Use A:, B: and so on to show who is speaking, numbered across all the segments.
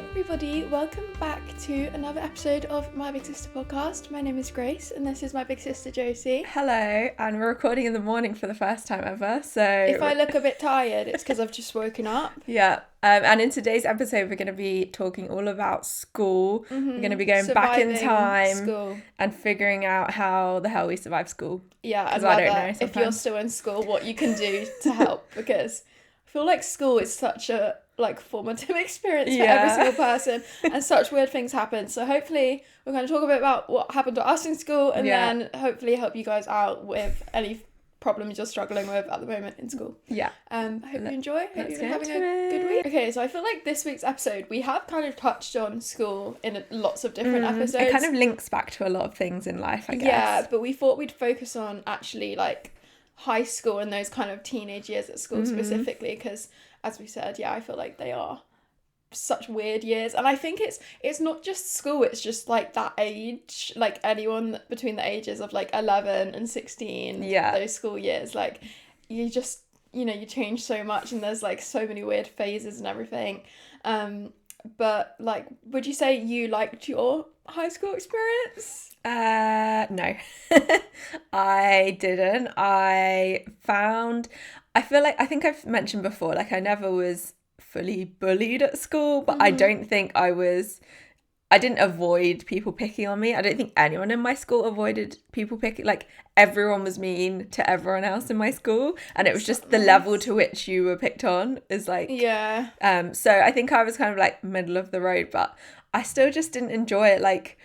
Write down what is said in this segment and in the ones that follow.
A: everybody, welcome back to another episode of My Big Sister Podcast. My name is Grace and this is my big sister Josie.
B: Hello, and we're recording in the morning for the first time ever, so...
A: If I look a bit tired, it's because I've just woken up.
B: Yeah, and in today's episode we're going to be talking all about school. We're going to be going back in time
A: school.
B: And figuring out how the hell we survive school.
A: Yeah, and
B: I don't know
A: if you're
B: sometimes.
A: still in school, what you can do to help, because I feel like school is such a formative experience for every single person, and such weird things happen. So hopefully we're going to talk a bit about what happened to us in school, and then hopefully help you guys out with any problems you're struggling with at the moment in school.
B: Yeah.
A: Hope you enjoy. Hope you've been having a good week. Okay, so I feel like this week's episode we have kind of touched on school in lots of different episodes.
B: It kind of links back to a lot of things in life, I guess.
A: Yeah, but we thought we'd focus on actually like high school and those kind of teenage years at school specifically, because as we said, I feel like they are such weird years, and I think it's not just school, it's just like that age, like anyone between the ages of like 11 and 16, those school years, like you just, you change so much, and there's like so many weird phases and everything. But like, would you say you liked your high school experience?
B: No. I didn't. I think I've mentioned before, like I never was fully bullied at school, but I don't think I didn't avoid people picking on me. I don't think anyone in my school avoided people picking, like everyone was mean to everyone else in my school, and it was just the level to which you were picked on is like, so I think I was kind of like middle of the road, but I still just didn't enjoy it. Like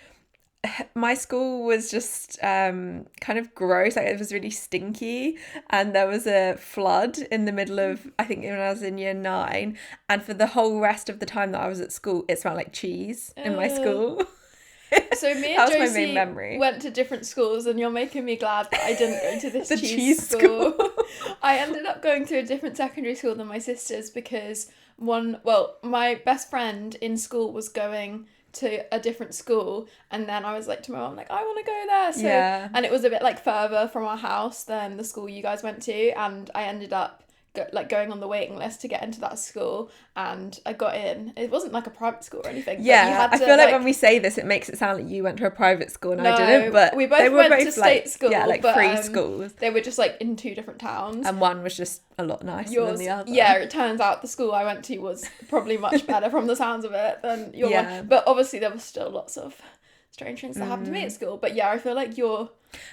B: my school was just kind of gross, like it was really stinky, and there was a flood in the middle of, I think when I was in year 9, and for the whole rest of the time that I was at school it smelled like cheese in my school.
A: So me and Josie went to different schools, and you're making me glad that I didn't go to this cheese school. I ended up going to a different secondary school than my sisters because my best friend in school was going to a different school, and then I was like to my mom, like, I want to go there. So and it was a bit like further from our house than the school you guys went to, and I ended up going on the waiting list to get into that school, and I got in. It wasn't like a private school or anything.
B: I feel like when we say this it makes it sound like you went to a private school and I didn't, but
A: we both went to state school,
B: free schools.
A: They were just like in 2 different towns,
B: and one was just a lot nicer than the other.
A: It turns out the school I went to was probably much better from the sounds of it than your one, but obviously there was still lots of strange things that happened to me at school. But I feel like your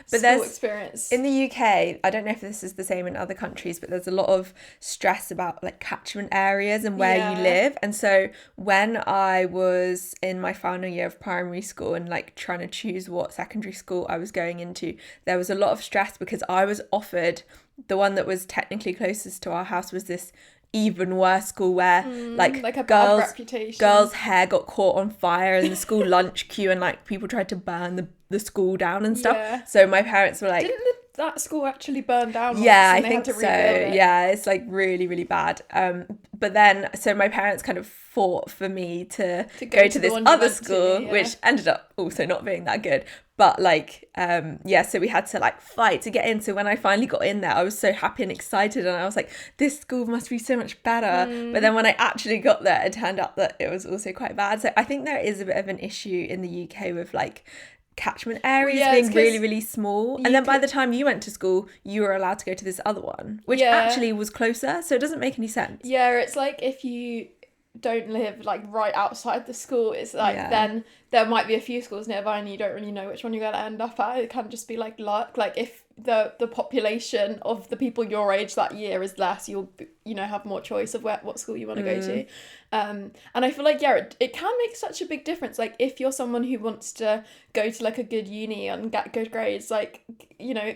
A: school experience
B: in the UK, I don't know if this is the same in other countries, but there's a lot of stress about like catchment areas and where you live. And so when I was in my final year of primary school and like trying to choose what secondary school I was going into, there was a lot of stress because I was offered the one that was technically closest to our house was this even worse school where like a girls' hair got caught on fire in the school lunch queue, and like people tried to burn the school down and stuff. So my parents were like,
A: didn't that school actually burn down once,
B: I think so. It's like really, really bad. But then so my parents kind of fought for me to go to this other school, which ended up also not being that good. But like so we had to like fight to get in. So when I finally got in there I was so happy and excited, and I was like, this school must be so much better. But then when I actually got there it turned out that it was also quite bad. So I think there is a bit of an issue in the UK with like catchment areas being really, really small, and then by the time you went to school you were allowed to go to this other one, which actually was closer, so it doesn't make any sense.
A: It's like if you don't live like right outside the school, it's like then there might be a few schools nearby and you don't really know which one you're going to end up at. It can just be like luck. Like if the population of the people your age that year is less, you'll have more choice of what school you want to go to. And I feel like it can make such a big difference. Like if you're someone who wants to go to like a good uni and get good grades, like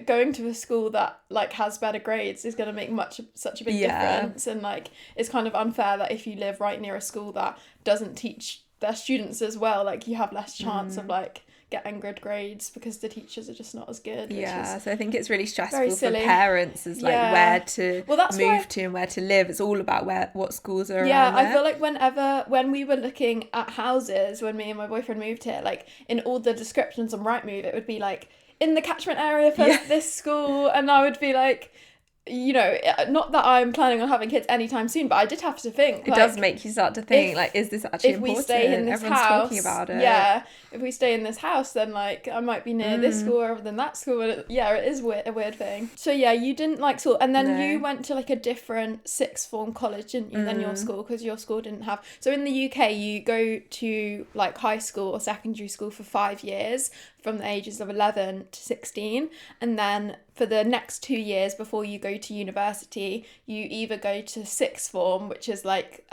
A: going to a school that like has better grades is going to make such a big difference. And like it's kind of unfair that if you live right near a school that doesn't teach their students as well, like you have less chance of like getting good grades because the teachers are just not as good.
B: So I think it's really stressful for parents as like where to move to and where to live. It's all about what schools are around there.
A: I feel like when we were looking at houses when me and my boyfriend moved here, like in all the descriptions on Rightmove it would be like in the catchment area for this school, and I would be like, you know, not that I'm planning on having kids anytime soon, but I did have to think.
B: It does make you start to think, like, is this actually important?
A: If we stay in this
B: Everyone's
A: house,
B: talking about it.
A: Yeah, if we stay in this house, then, like, I might be near this school rather than that school. And it is a weird thing. So, yeah, you didn't like school. And then you went to, like, a different sixth form college, didn't you, than your school? Because your school didn't have... So, in the UK, you go to, like, high school or secondary school for 5 years, from the ages of 11 to 16. And then for the next 2 years before you go to university, you either go to sixth form, which is like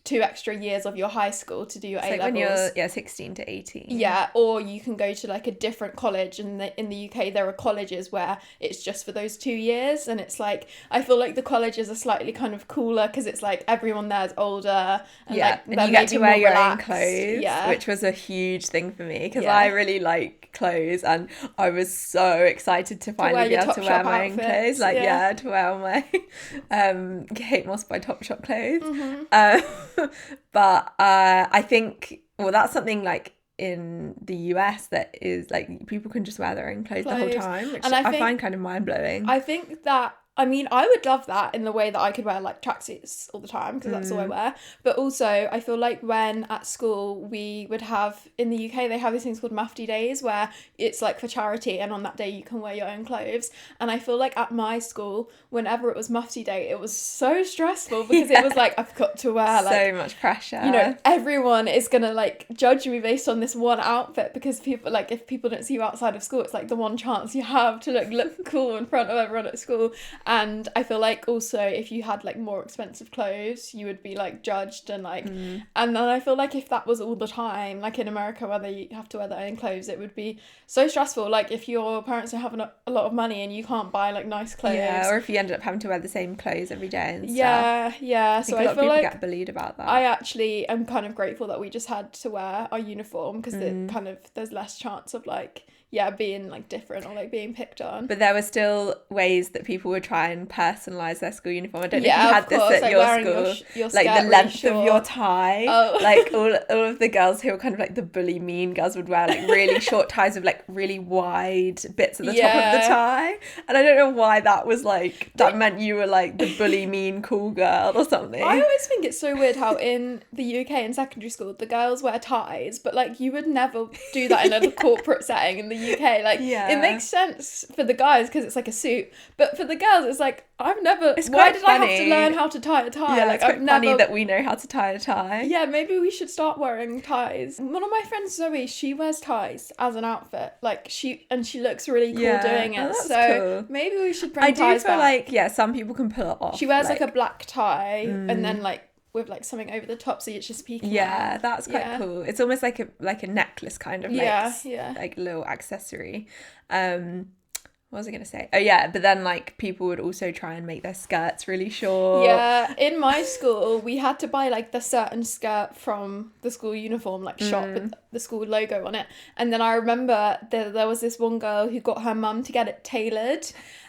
A: 2 extra years of your high school to do your A-levels.
B: Like when you're 16 to 18.
A: Yeah, or you can go to like a different college. And in the UK, there are colleges where it's just for those 2 years. And it's like, I feel like the colleges are slightly kind of cooler because it's like everyone there is older. And
B: yeah,
A: like,
B: and you get to wear your own
A: relaxed.
B: clothes, which was a huge thing for me because I really like clothes and I was so excited to finally be able to wear my own clothes. Like, to wear all my Kate Moss by Topshop clothes. But I think, well, that's something like in the US that is like people can just wear their own clothes the whole time, which I find kind of mind-blowing.
A: I think that, I mean, I would love that in the way that I could wear like tracksuits all the time because that's all I wear. But also, I feel like when at school we would have, in the UK, they have these things called mufti days where it's like for charity and on that day you can wear your own clothes. And I feel like at my school, whenever it was mufti day, it was so stressful because it was like, I've got to wear like...
B: So much pressure.
A: You know, everyone is going to like judge me based on this one outfit because people, like if people don't see you outside of school, it's like the one chance you have to look cool in front of everyone at school. And I feel like also if you had like more expensive clothes, you would be like judged and like, and then I feel like if that was all the time, like in America where they have to wear their own clothes, it would be so stressful. Like if your parents are having a lot of money and you can't buy like nice clothes.
B: Yeah, or if you end up having to wear the same clothes every day and stuff.
A: Yeah. So I feel
B: like
A: get
B: bullied about that.
A: I actually am kind of grateful that we just had to wear our uniform because it kind of, there's less chance of like, being like different or like being picked on.
B: But there were still ways that people would try and personalise their school uniform. I don't know if you had this at
A: like
B: your school,
A: your
B: like the length of your tie.
A: Oh.
B: Like all of the girls who were kind of like the bully mean girls would wear like really short ties with like really wide bits at the top of the tie. And I don't know why that was like, that meant you were like the bully mean cool girl or something.
A: I always think it's so weird how in the UK in secondary school the girls wear ties, but like you would never do that in a corporate setting in the UK. Like it makes sense for the guys because it's like a suit, but for the girls it's like I've never, why did I have to learn how to tie a tie?
B: Like it's quite funny that we know how to tie a tie.
A: Yeah, maybe we should start wearing ties. One of my friends, Zoe, she wears ties as an outfit, like she looks really cool doing it. So cool. Maybe we should bring ties back. I do feel like some people can pull it off. She wears like a black tie and then like with like something over the top so it's just peeking out.
B: That's quite cool. It's almost like a necklace kind of like a little accessory. What was I gonna say? Oh yeah, but then like people would also try and make their skirts really short.
A: Yeah, in my school we had to buy like the certain skirt from the school uniform, like shop with the school logo on it. And then I remember there was this one girl who got her mum to get it tailored.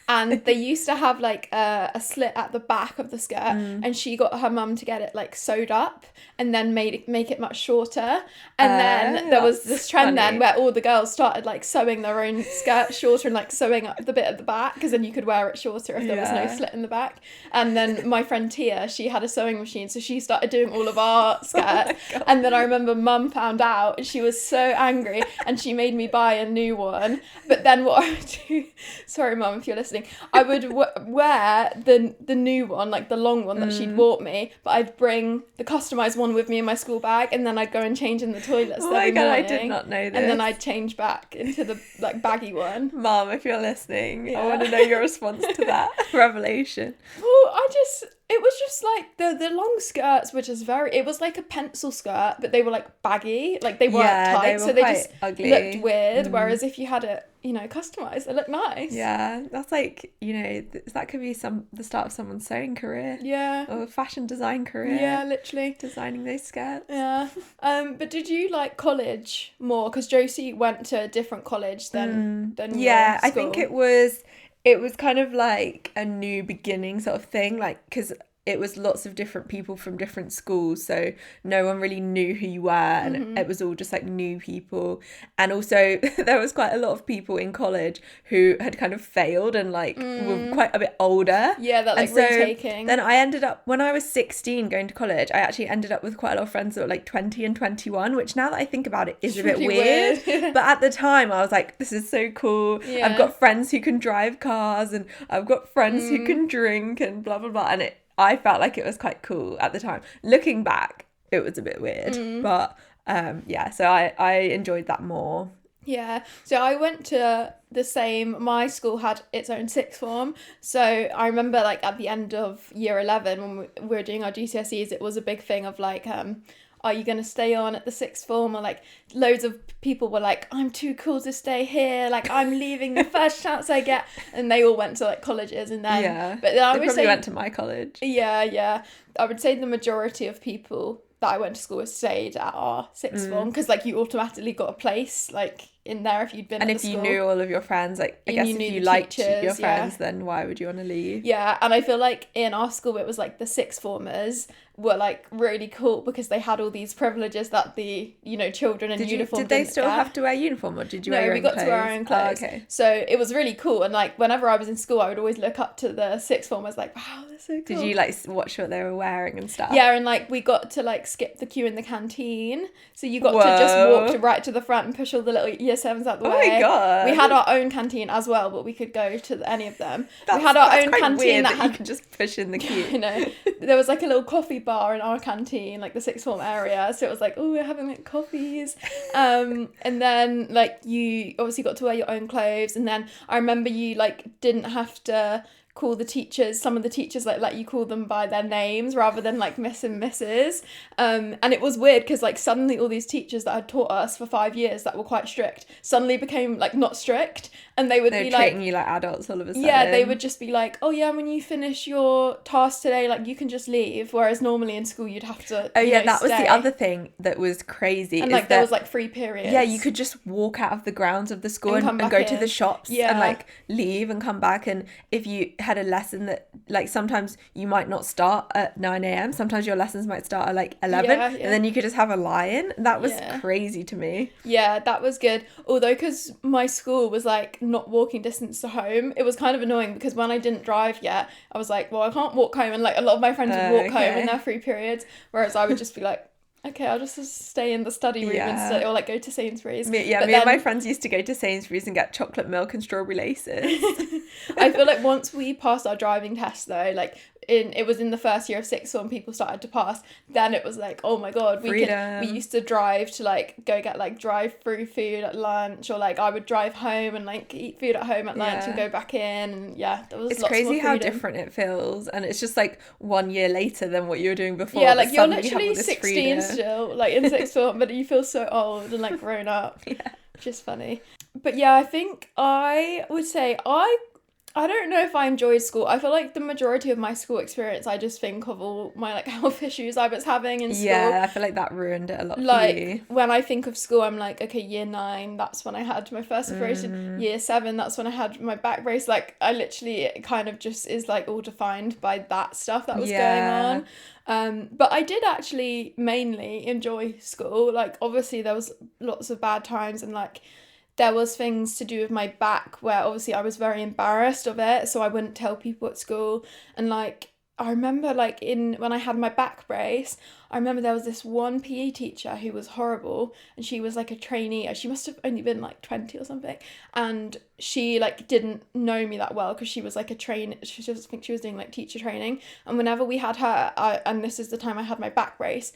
A: And they used to have like a slit at the back of the skirt and she got her mum to get it like sewed up and then make it much shorter. And then there was this trend then where all the girls started like sewing their own skirt shorter and like sewing up the bit at the back because then you could wear it shorter if there was no slit in the back. And then my friend Tia, she had a sewing machine, so she started doing all of our skirts. And then I remember mum found out and she was so angry and she made me buy a new one. But then what I would do, sorry mum if you're listening, I would wear the new one, like the long one that she'd bought me, but I'd bring the customised one with me in my school bag and then I'd go and change in the toilets every morning.
B: I did not know this.
A: And then I'd change back into the like baggy one.
B: Mum, if you're listening, I want to know your response to that revelation.
A: Well, it was just like the long skirts were just it was like a pencil skirt, but they were like baggy, like they weren't tight, so they just
B: ugly.
A: Looked weird. Whereas if you had it, customized, they look nice.
B: Yeah, that's like, that could be the start of someone's sewing career.
A: Yeah.
B: Or fashion design career.
A: Yeah, literally.
B: Designing those skirts.
A: Yeah. But did you like college more? Because Josie went to a different college than your school.
B: I think it was kind of like a new beginning sort of thing, like because it was lots of different people from different schools, so no one really knew who you were, and it was all just like new people. And also there was quite a lot of people in college who had kind of failed and like were quite a bit older.
A: Yeah, that like retaking.
B: Then I ended up, when I was 16 going to college, I actually ended up with quite a lot of friends that were like 20 and 21, which now that I think about it is a bit weird. But at the time I was like, this is so cool. Yeah. I've got friends who can drive cars, and I've got friends who can drink and blah blah blah, and I felt like it was quite cool at the time. Looking back, it was a bit weird, but so I enjoyed that more.
A: Yeah, so I went to the same, my school had its own sixth form, so I remember like at the end of year 11 when we were doing our GCSEs, it was a big thing of like, are you going to stay on at the sixth form? Or like loads of people were like, I'm too cool to stay here, like I'm leaving the first chance I get, and they all went to like colleges. And then but then I would say,
B: went to my college.
A: Yeah, I would say the majority of people that I went to school with stayed at our sixth form, because like you automatically got a place like in there if you'd been
B: and
A: at
B: if
A: the
B: you
A: school.
B: knew all of your friends, like I guess if you liked your friends, then why would you want to leave?
A: Yeah, and I feel like in our school it was like the sixth formers were like really cool because they had all these privileges that the children in uniform
B: did they still have to wear uniform, or did you wear your own
A: clothes?
B: No, we
A: got to wear our own clothes.
B: Okay.
A: So it was really cool, and like whenever I was in school I would always look up to the sixth formers like, wow, they're so cool.
B: Did you like watch what they were wearing and stuff?
A: Yeah, and like we got to like skip the queue in the canteen, so you got to just walk right to the front and push all the little year 7s out the way.
B: Oh my god.
A: We had our own canteen as well, but we could go to any of them. We had our own canteen that
B: you could just push in the queue.
A: You know, there was like a little coffee bar in our canteen, like the sixth form area, so it was like, oh, we're having like coffees, and then like you obviously got to wear your own clothes, and then I remember you like didn't have to call the teachers, some of the teachers like let you call them by their names rather than like Miss and Mrs. And it was weird because like suddenly all these teachers that had taught us for 5 years that were quite strict suddenly became like not strict, and they would be like
B: treating you like adults all of a sudden.
A: Yeah, they would just be like, oh yeah, when you finish your task today, like you can just leave, whereas normally in school you'd have to
B: that
A: stay.
B: Was the other thing that was crazy,
A: and like there was like free periods.
B: Yeah, you could just walk out of the grounds of the school and go to the shops and like leave and come back. And if you had a lesson that like sometimes you might not start at 9 a.m, sometimes your lessons might start at like 11, and then you could just have a lie-in. That was crazy to me.
A: Yeah, that was good. Although because my school was like not walking distance to home, it was kind of annoying because when I didn't drive yet, I was like, well, I can't walk home, and like a lot of my friends would walk home in their free periods, whereas I would just be like, okay, I'll just stay in the study room instead, or like go to Sainsbury's.
B: Me and my friends used to go to Sainsbury's and get chocolate milk and strawberry laces.
A: I feel like once we passed our driving test though, like it was in the first year of sixth form people started to pass, then it was like, oh my god, we used to drive to like go get like drive-through food at lunch, or like I would drive home and like eat food at home at lunch and go back in, and there was
B: it's
A: lots
B: crazy
A: more
B: how different it feels, and it's just like 1 year later than what you were doing before.
A: Yeah, like you're literally 16 still, like in sixth form, but you feel so old and like grown up. Which is funny. But yeah, I think I would say I don't know if I enjoyed school. I feel like the majority of my school experience, I just think of all my like health issues I was having in school.
B: Yeah, I feel like that ruined it a lot
A: like,
B: for you.
A: When I think of school, I'm like, okay, year 9, that's when I had my first operation. Year 7, that's when I had my back brace. Like, I literally, it kind of just is like all defined by that stuff that was going on. But I did actually mainly enjoy school. Like, obviously there was lots of bad times, and like there was things to do with my back where obviously I was very embarrassed of it, so I wouldn't tell people at school. And like I remember like when I had my back brace, I remember there was this one PE teacher who was horrible, and she was like a trainee. She must have only been like 20 or something, and she like didn't know me that well because she was like a trainee. I think she was doing like teacher training, and whenever we had her, and this is the time I had my back brace,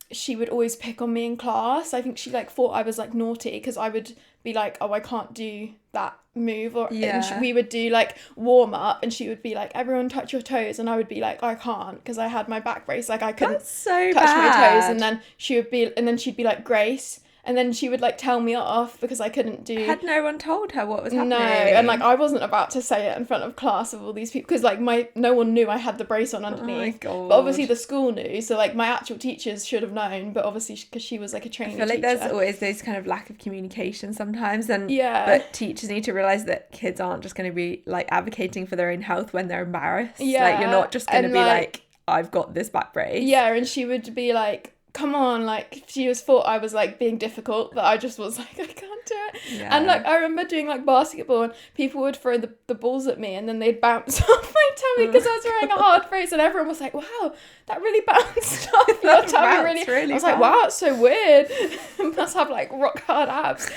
A: she would always pick on me in class. I think she like thought I was like naughty because I would be like, oh, I can't do that move, or and we would do like warm up, and she would be like, everyone touch your toes, and I would be like, I can't because I had my back brace, like I couldn't touch my toes, and then she'd be like, Grace, and then she would like tell me off because I couldn't do.
B: Had no one told her what was happening?
A: No, and like I wasn't about to say it in front of class of all these people because like no one knew I had the brace on underneath.
B: Oh my God.
A: But obviously the school knew, so like my actual teachers should have known, but obviously because she was like a trainee
B: I feel like
A: teacher.
B: there's always those kind of lack of communication sometimes, and but teachers need to realise that kids aren't just going to be like advocating for their own health when they're embarrassed. Like you're not just going to be like, I've got this back brace.
A: Yeah, and she would be like, come on, like she was thought I was like being difficult, but I just was like, I can't do it. Yeah. And like I remember doing like basketball and people would throw the balls at me and then they'd bounce off my tummy because I was wearing a hard brace, and everyone was like, wow, that really bounced off your tummy. Really I was like, wow, it's so weird. Must have like rock hard abs.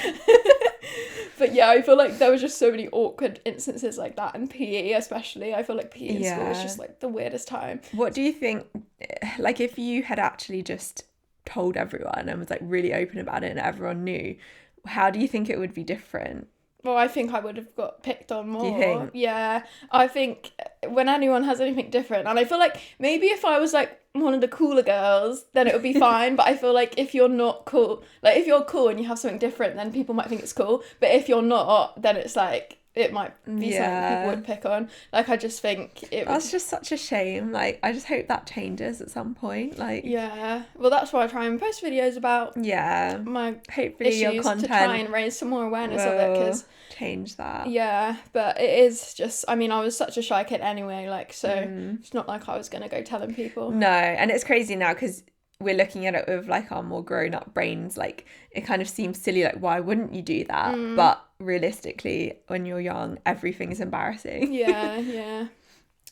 A: But yeah, I feel like there was just so many awkward instances like that in PE, especially. I feel like PE in school was just like the weirdest time.
B: What do you think, like if you had actually just told everyone and was like really open about it and everyone knew, how do you think it would be different?
A: Well, I think I would have got picked on more.
B: Do you think?
A: Yeah, I think when anyone has anything different, and I feel like maybe if I was like one of the cooler girls, then it would be fine. But I feel like if you're not cool, like if you're cool and you have something different, then people might think it's cool. But if you're not, then it's like it might be something people would pick on. Like I just think
B: that's just such a shame. Like I just hope that changes at some point. Like
A: well, that's why I try and post videos about my
B: hopefully
A: issues
B: your content
A: to try and raise some more awareness of it, because
B: change that.
A: But it is just, I mean, I was such a shy kid anyway, like so it's not like I was gonna go telling people.
B: No, and it's crazy now because we're looking at it with like our more grown-up brains. Like it kind of seems silly, like why wouldn't you do that? But realistically, when you're young, everything is embarrassing.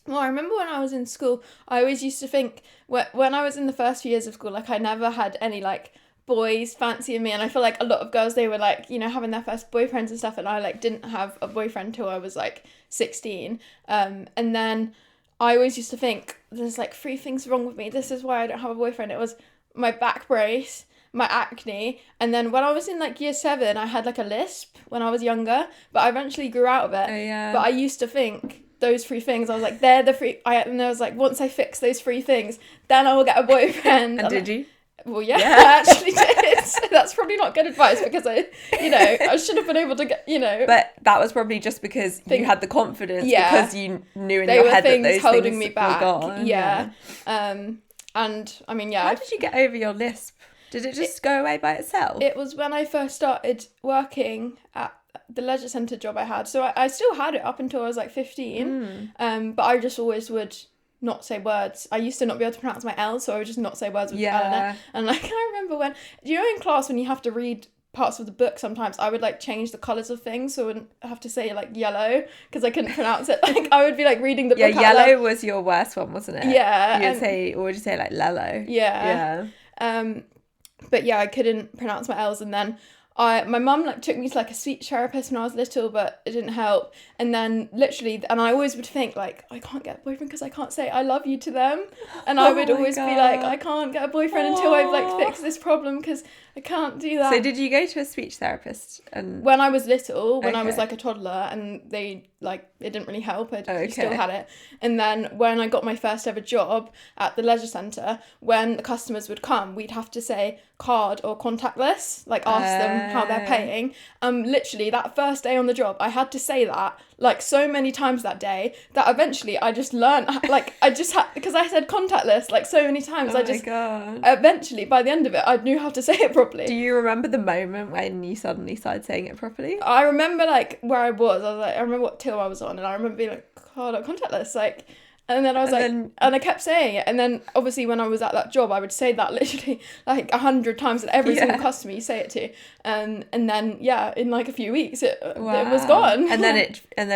A: Well, I remember when I was in school, I always used to think when I was in the first few years of school, like I never had any like boys fancying me, and I feel like a lot of girls, they were like, you know, having their first boyfriends and stuff, and I like didn't have a boyfriend till I was like 16, and then I always used to think there's like 3 things wrong with me, this is why I don't have a boyfriend. It was my back brace, my acne, and then when I was in like year 7 I had like a lisp when I was younger, but I eventually grew out of it. But I used to think those 3 things, I was like, they're the 3, and I was like, once I fix those 3 things, then I will get a boyfriend.
B: And did you?
A: Well, yeah, I actually did. So that's probably not good advice because I should have been able to get,
B: But that was probably just because you had the confidence, because you knew in your head that those
A: holding
B: things
A: me back.
B: were gone.
A: And I mean,
B: How did you get over your lisp? Did it just go away by itself?
A: It was when I first started working at the leisure centre job I had. So I still had it up until I was like 15. But I just always would not say words. I used to not be able to pronounce my L, so I would just not say words with L in it. And like I remember when, in class when you have to read parts of the book, sometimes I would like change the colours of things, so I wouldn't have to say like yellow because I couldn't pronounce it. Like I would be like reading the book.
B: Yeah, yellow was your worst one, wasn't it?
A: Yeah.
B: Or would you say like lello?
A: Yeah. But yeah, I couldn't pronounce my L's, and then my mum like took me to like a speech therapist when I was little, but it didn't help. And then literally, and I always would think like, I can't get a boyfriend because I can't say I love you to them. And I would always be like, I can't get a boyfriend until I've like fixed this problem because I can't do that.
B: So did you go to a speech therapist?
A: When I was little, when I was like a toddler, and they like, it didn't really help. I still had it. And then when I got my first ever job at the leisure centre, when the customers would come, we'd have to say card or contactless, like ask them how they're paying. Literally that first day on the job, I had to say that like so many times that day that eventually I just learned, like I just had, because I said contactless like so many times, eventually by the end of it I knew how to say it properly.
B: Do you remember the moment when you suddenly started saying it properly?
A: I remember like where I was like, I remember what till I was on, and I remember being like, oh, like contactless, like. And then I was and I kept saying it. And then obviously when I was at that job, I would say that literally like 100 times at every single customer you say it to. And then, in like a few weeks, it was gone.
B: And then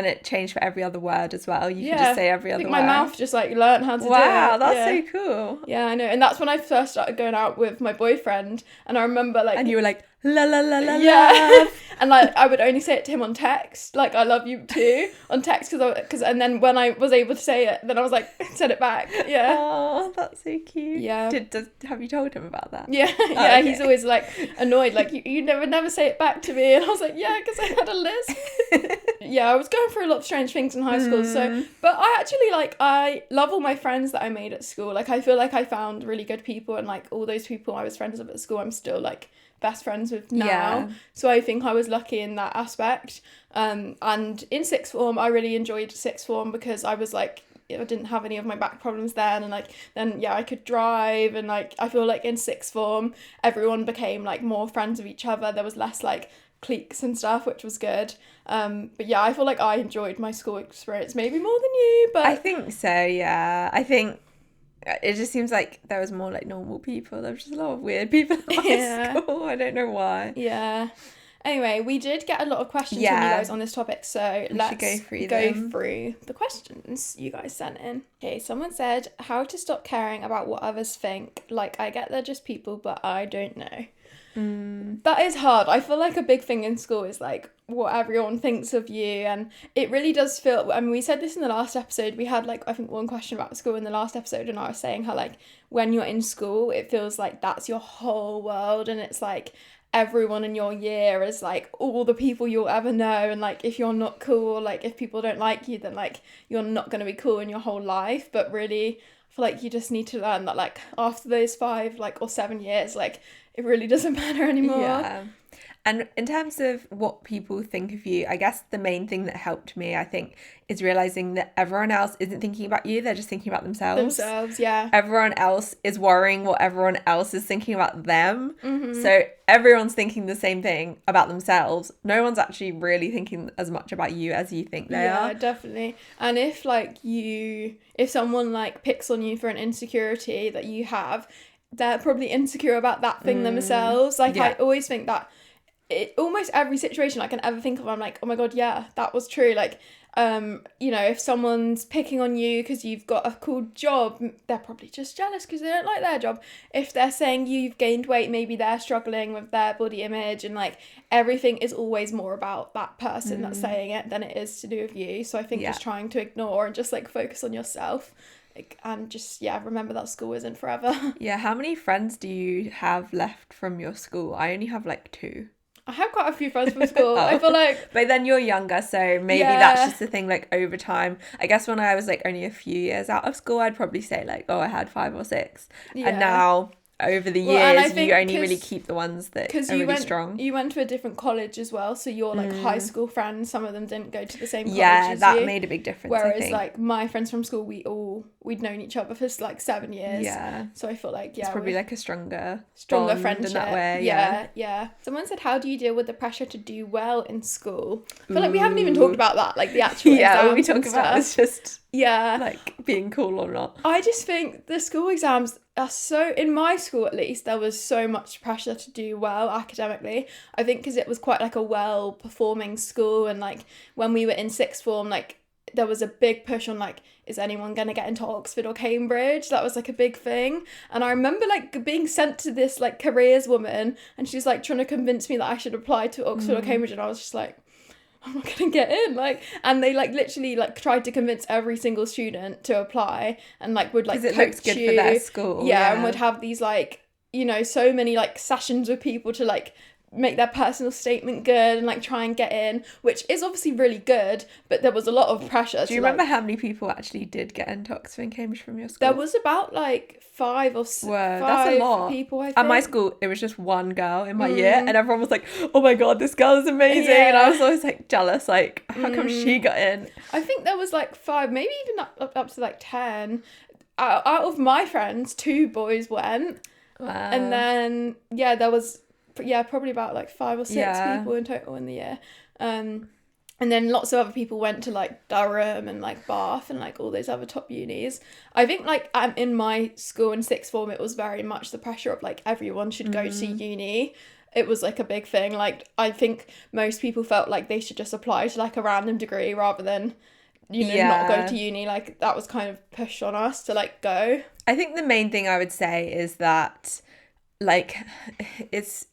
B: it changed for every other word as well. You could just say every other word.
A: My mouth just like learned how to do it.
B: Wow, that's so cool.
A: Yeah, I know. And that's when I first started going out with my boyfriend. And I remember like...
B: And you were like, la la la la
A: la. And like I would only say it to him on text, like I love you too, on text, because and then when I was able to say it, then I was like, said it back. Yeah.
B: Oh, that's so cute.
A: Yeah.
B: Have you told him about that?
A: Yeah.
B: Oh,
A: yeah.
B: okay.
A: He's always like annoyed, like you never say it back to me, and I was like, yeah, because I had a lisp. Yeah, I was going through a lot of strange things in high school. So, but I actually I love all my friends that I made at school. Like I feel like I found really good people, and like all those people I was friends with at school, I'm still like best friends with now.
B: Yeah.
A: So I think I was lucky in that aspect. And in sixth form, I really enjoyed sixth form because I was like, I didn't have any of my back problems then, and like then I could drive, and like I feel like in sixth form everyone became like more friends with each other. There was less like cliques and stuff, which was good. But yeah, I feel like I enjoyed my school experience maybe more than you, but
B: I think so, yeah. I think it just seems like there was more like normal people. There was just a lot of weird people in my school. I don't know why.
A: Yeah. Anyway, we did get a lot of questions from you guys on this topic, so let's go through the questions you guys sent in. Okay, someone said, how to stop caring about what others think. Like, I get they're just people, but I don't know. That is hard. I feel like a big thing in school is like what everyone thinks of you, and it really does feel, I mean, we said this in the last episode. We had like I think one question about school in the last episode, and I was saying how like when you're in school it feels like that's your whole world, and it's like everyone in your year is like all the people you'll ever know, and like if you're not cool, like if people don't like you, then like you're not going to be cool in your whole life. But really I feel like you just need to learn that like after those 5 like or 7 years, like it really doesn't matter anymore.
B: Yeah. And in terms of what people think of you, I guess the main thing that helped me, I think, is realising that everyone else isn't thinking about you, they're just thinking about themselves.
A: Yeah.
B: Everyone else is worrying what everyone else is thinking about them. So everyone's thinking the same thing about themselves. No one's actually really thinking as much about you as you think they are.
A: Yeah, definitely. And if like if someone like picks on you for an insecurity that you have, they're probably insecure about that thing themselves. Like I always think that almost every situation I can ever think of, I'm like, oh my god, yeah, that was true. Like you know, if someone's picking on you because you've got a cool job, they're probably just jealous because they don't like their job. If they're saying you've gained weight, maybe they're struggling with their body image, and like everything is always more about that person that's saying it than it is to do with you. So I think just trying to ignore and just like focus on yourself, like, and just remember that school isn't forever.
B: Yeah, how many friends do you have left from your school? I only have like 2.
A: I have quite a few friends from school. I feel like...
B: But then you're younger, so maybe that's just the thing, like, over time. I guess when I was, like, only a few years out of school, I'd probably say, like, oh, I had 5 or 6. Yeah. And now, over the years, you only really keep the ones that are really strong.
A: You went to a different college as well, so your, like, high school friends, some of them didn't go to the same college as
B: that
A: you.
B: made a big difference,
A: Whereas, like, my friends from school, we'd known each other for, like, 7 years.
B: Yeah.
A: So I feel like,
B: it's probably, like, a stronger
A: friendship.
B: In that way,
A: yeah. Someone said, how do you deal with the pressure to do well in school? I feel like we haven't even talked about that, like, the actual exams
B: what we talk about is just...
A: Yeah.
B: Like, being cool or not.
A: I just think the school exams are so... In my school, at least, there was so much pressure to do well academically. I think because it was quite, like, a well-performing school, and, like, when we were in sixth form, like, there was a big push on, like, is anyone going to get into Oxford or Cambridge? That was, like, a big thing. And I remember, like, being sent to this, like, careers woman, and she's, like, trying to convince me that I should apply to Oxford or Cambridge, and I was just like... I'm not gonna get in, like, and they like literally like tried to convince every single student to apply, and like would like
B: because it looks good for their school,
A: and would have these like, you know, so many like sessions with people to like make their personal statement good and like try and get in, which is obviously really good, but there was a lot of pressure.
B: Do you remember how many people actually did get into Oxford and Cambridge from your school?
A: There was about like 5 or 6
B: that's a lot.
A: People, I think.
B: At my school, it was just one girl in my year, and everyone was like, oh my god, this girl is amazing. And I was always like jealous, like, how come she got in?
A: I think there was like 5, maybe even up to like 10. Out of my friends, 2 boys went.
B: Wow.
A: And then there was probably about like 5 or 6 people in total in the year. And then lots of other people went to like Durham and like Bath and like all those other top unis. I think like in my school in sixth form, it was very much the pressure of like everyone should go to uni. It was like a big thing. Like I think most people felt like they should just apply to like a random degree rather than, you know, not go to uni. Like that was kind of pushed on us to like go.
B: I think the main thing I would say is that like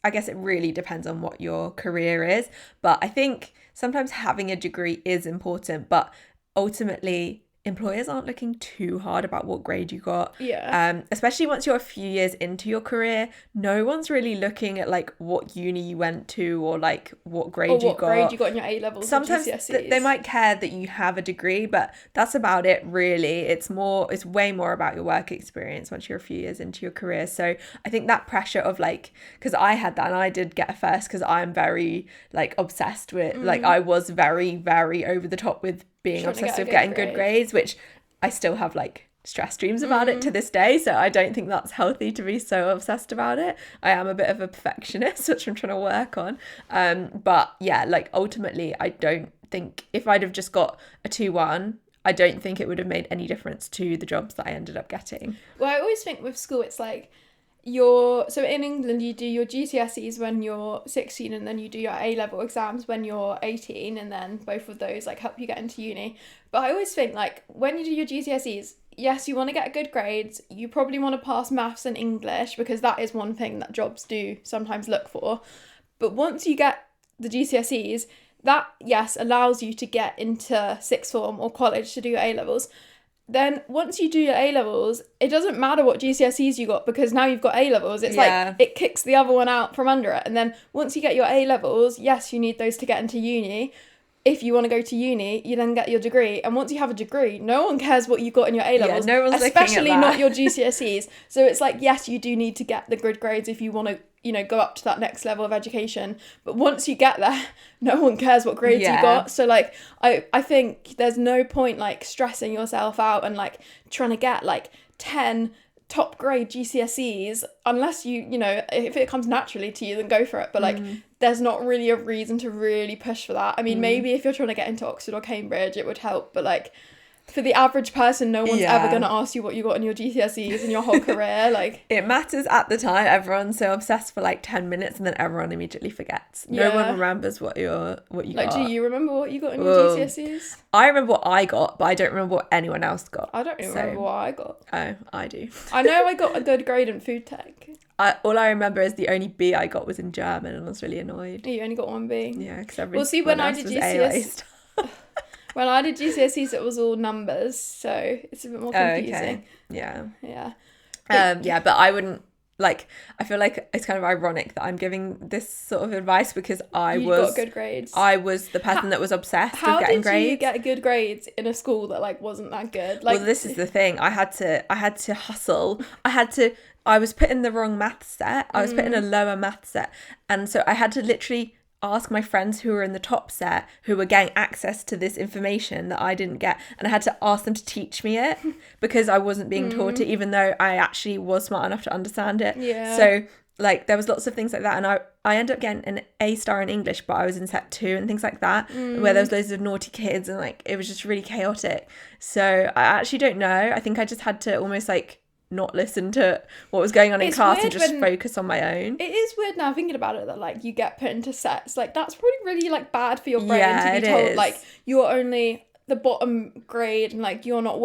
B: I guess it really depends on what your career is, but I think sometimes having a degree is important, but ultimately employers aren't looking too hard about what grade you got.
A: Yeah.
B: Especially once you're a few years into your career, no one's really looking at like what uni you went to or like what grade you got.
A: Or what grade you got in your A levels.
B: Sometimes
A: or GCSEs.
B: they might care that you have a degree, but that's about it really. It's way more about your work experience once you're a few years into your career. So I think that pressure of like, because I had that and I did get a first because I'm very like obsessed with like I was very, very over the top with being obsessed with getting good grades, which I still have like stress dreams about it to this day. So I don't think that's healthy to be so obsessed about it. I am a bit of a perfectionist, which I'm trying to work on. But yeah, like ultimately, I don't think if I'd have just got a 2-1, I don't think it would have made any difference to the jobs that I ended up getting.
A: Well, I always think with school, it's like so in England you do your GCSEs when you're 16 and then you do your A-level exams when you're 18, and then both of those like help you get into uni. But I always think like when you do your GCSEs, yes, you want to get good grades, you probably want to pass maths and English because that is one thing that jobs do sometimes look for. But once you get the GCSEs, that yes allows you to get into sixth form or college to do your A-levels. Then once you do your A-levels, it doesn't matter what GCSEs you got because now you've got A-levels. It's like it kicks the other one out from under it. And then once you get your A-levels, yes, you need those to get into uni. If you want to go to uni, you then get your degree. And once you have a degree, no one cares what you got in your A-levels,
B: no one's
A: especially not your GCSEs. So it's like, yes, you do need to get the good grades if you want to, you know, go up to that next level of education. But once you get there, no one cares what grades you got. So like, I think there's no point like stressing yourself out and like trying to get like 10 top grade GCSEs unless you know, if it comes naturally to you, then go for it. But like, there's not really a reason to really push for that. I mean, maybe if you're trying to get into Oxford or Cambridge, it would help. But like, for the average person, no one's ever going to ask you what you got in your GCSEs in your whole career. Like,
B: it matters at the time. Everyone's so obsessed for like 10 minutes and then everyone immediately forgets. No one remembers what you got.
A: Like, do you remember what you got in your GCSEs?
B: I remember what I got, but I don't remember what anyone else got.
A: I don't even remember what I got.
B: Oh, I do.
A: I know I got a good grade in food tech.
B: All I remember is the only B I got was in German and I was really annoyed.
A: You only got one B?
B: Yeah, because everyone else was A-laced.
A: When I did GCSEs, it was all numbers, so it's a bit more confusing.
B: Okay. Yeah.
A: Yeah.
B: But I wouldn't, like, I feel like it's kind of ironic that I'm giving this sort of advice because
A: you got good grades.
B: I was the person that was obsessed with getting grades.
A: How did you get good grades in a school that, like, wasn't that good? Like,
B: well, this is the thing. I had to hustle. I was put in the wrong math set. I was put in a lower math set. And so I had to literally ask my friends who were in the top set who were getting access to this information that I didn't get, and I had to ask them to teach me it because I wasn't being taught it, even though I actually was smart enough to understand it. So like there was lots of things like that, and I ended up getting an A star in English, but I was in set 2 and things like that, where there was loads of naughty kids and like it was just really chaotic. So I actually don't know. I think I just had to almost like not listen to what was going on in class and just focus on my own.
A: It is weird now thinking about it that like you get put into sets. Like that's probably really like bad for your brain to be told like you're only the bottom grade and like you're not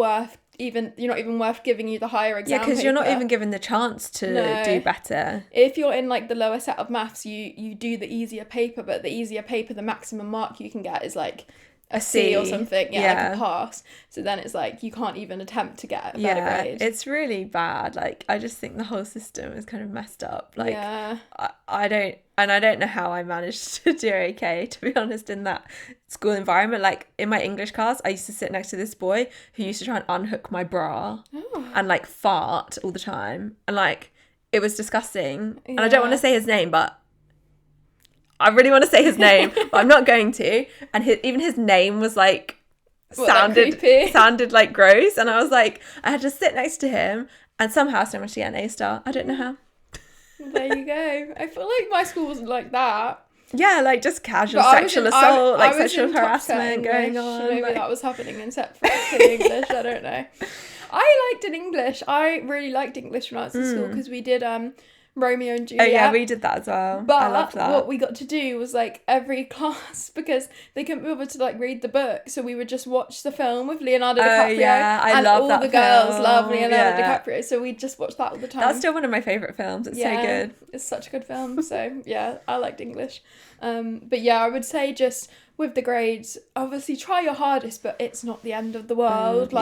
A: even worth giving you the higher exam
B: because you're not even given the chance to do better.
A: If you're in like the lower set of maths, you do the easier paper, but the easier paper, the maximum mark you can get is like a C or something, like a pass. So then it's like you can't even attempt to get a better grade.
B: It's really bad. Like I just think the whole system is kind of messed up. Like I don't know how I managed to do okay, to be honest, in that school environment. Like in my English class, I used to sit next to this boy who used to try and unhook my bra and like fart all the time, and like it was disgusting. And I don't want to say his name, but I really want to say his name, but I'm not going to. And even his name was like sounded like gross, and I was like, I had to sit next to him, and somehow I managed to get an A star. I don't know how.
A: There you go. I feel like my school wasn't like that.
B: Yeah, like just casual sexual assault, like sexual harassment going on.
A: Maybe that was happening in separate English. I don't know. I liked English. I really liked English when I was in school because we did Romeo and
B: Oh
A: Juliet.
B: yeah, we did that as well.
A: But
B: I loved that.
A: what we got to do was like every class, because they couldn't be able to like read the book, so we would just watch the film with Leonardo DiCaprio.
B: Yeah, I
A: and
B: love
A: all
B: that
A: the girls
B: film.
A: love Leonardo DiCaprio, so we just watched that all the time.
B: That's still one of my favourite films. It's so good.
A: It's such a good film. So yeah, I liked English. But yeah, I would say just with the grades, obviously try your hardest, but it's not the end of the world.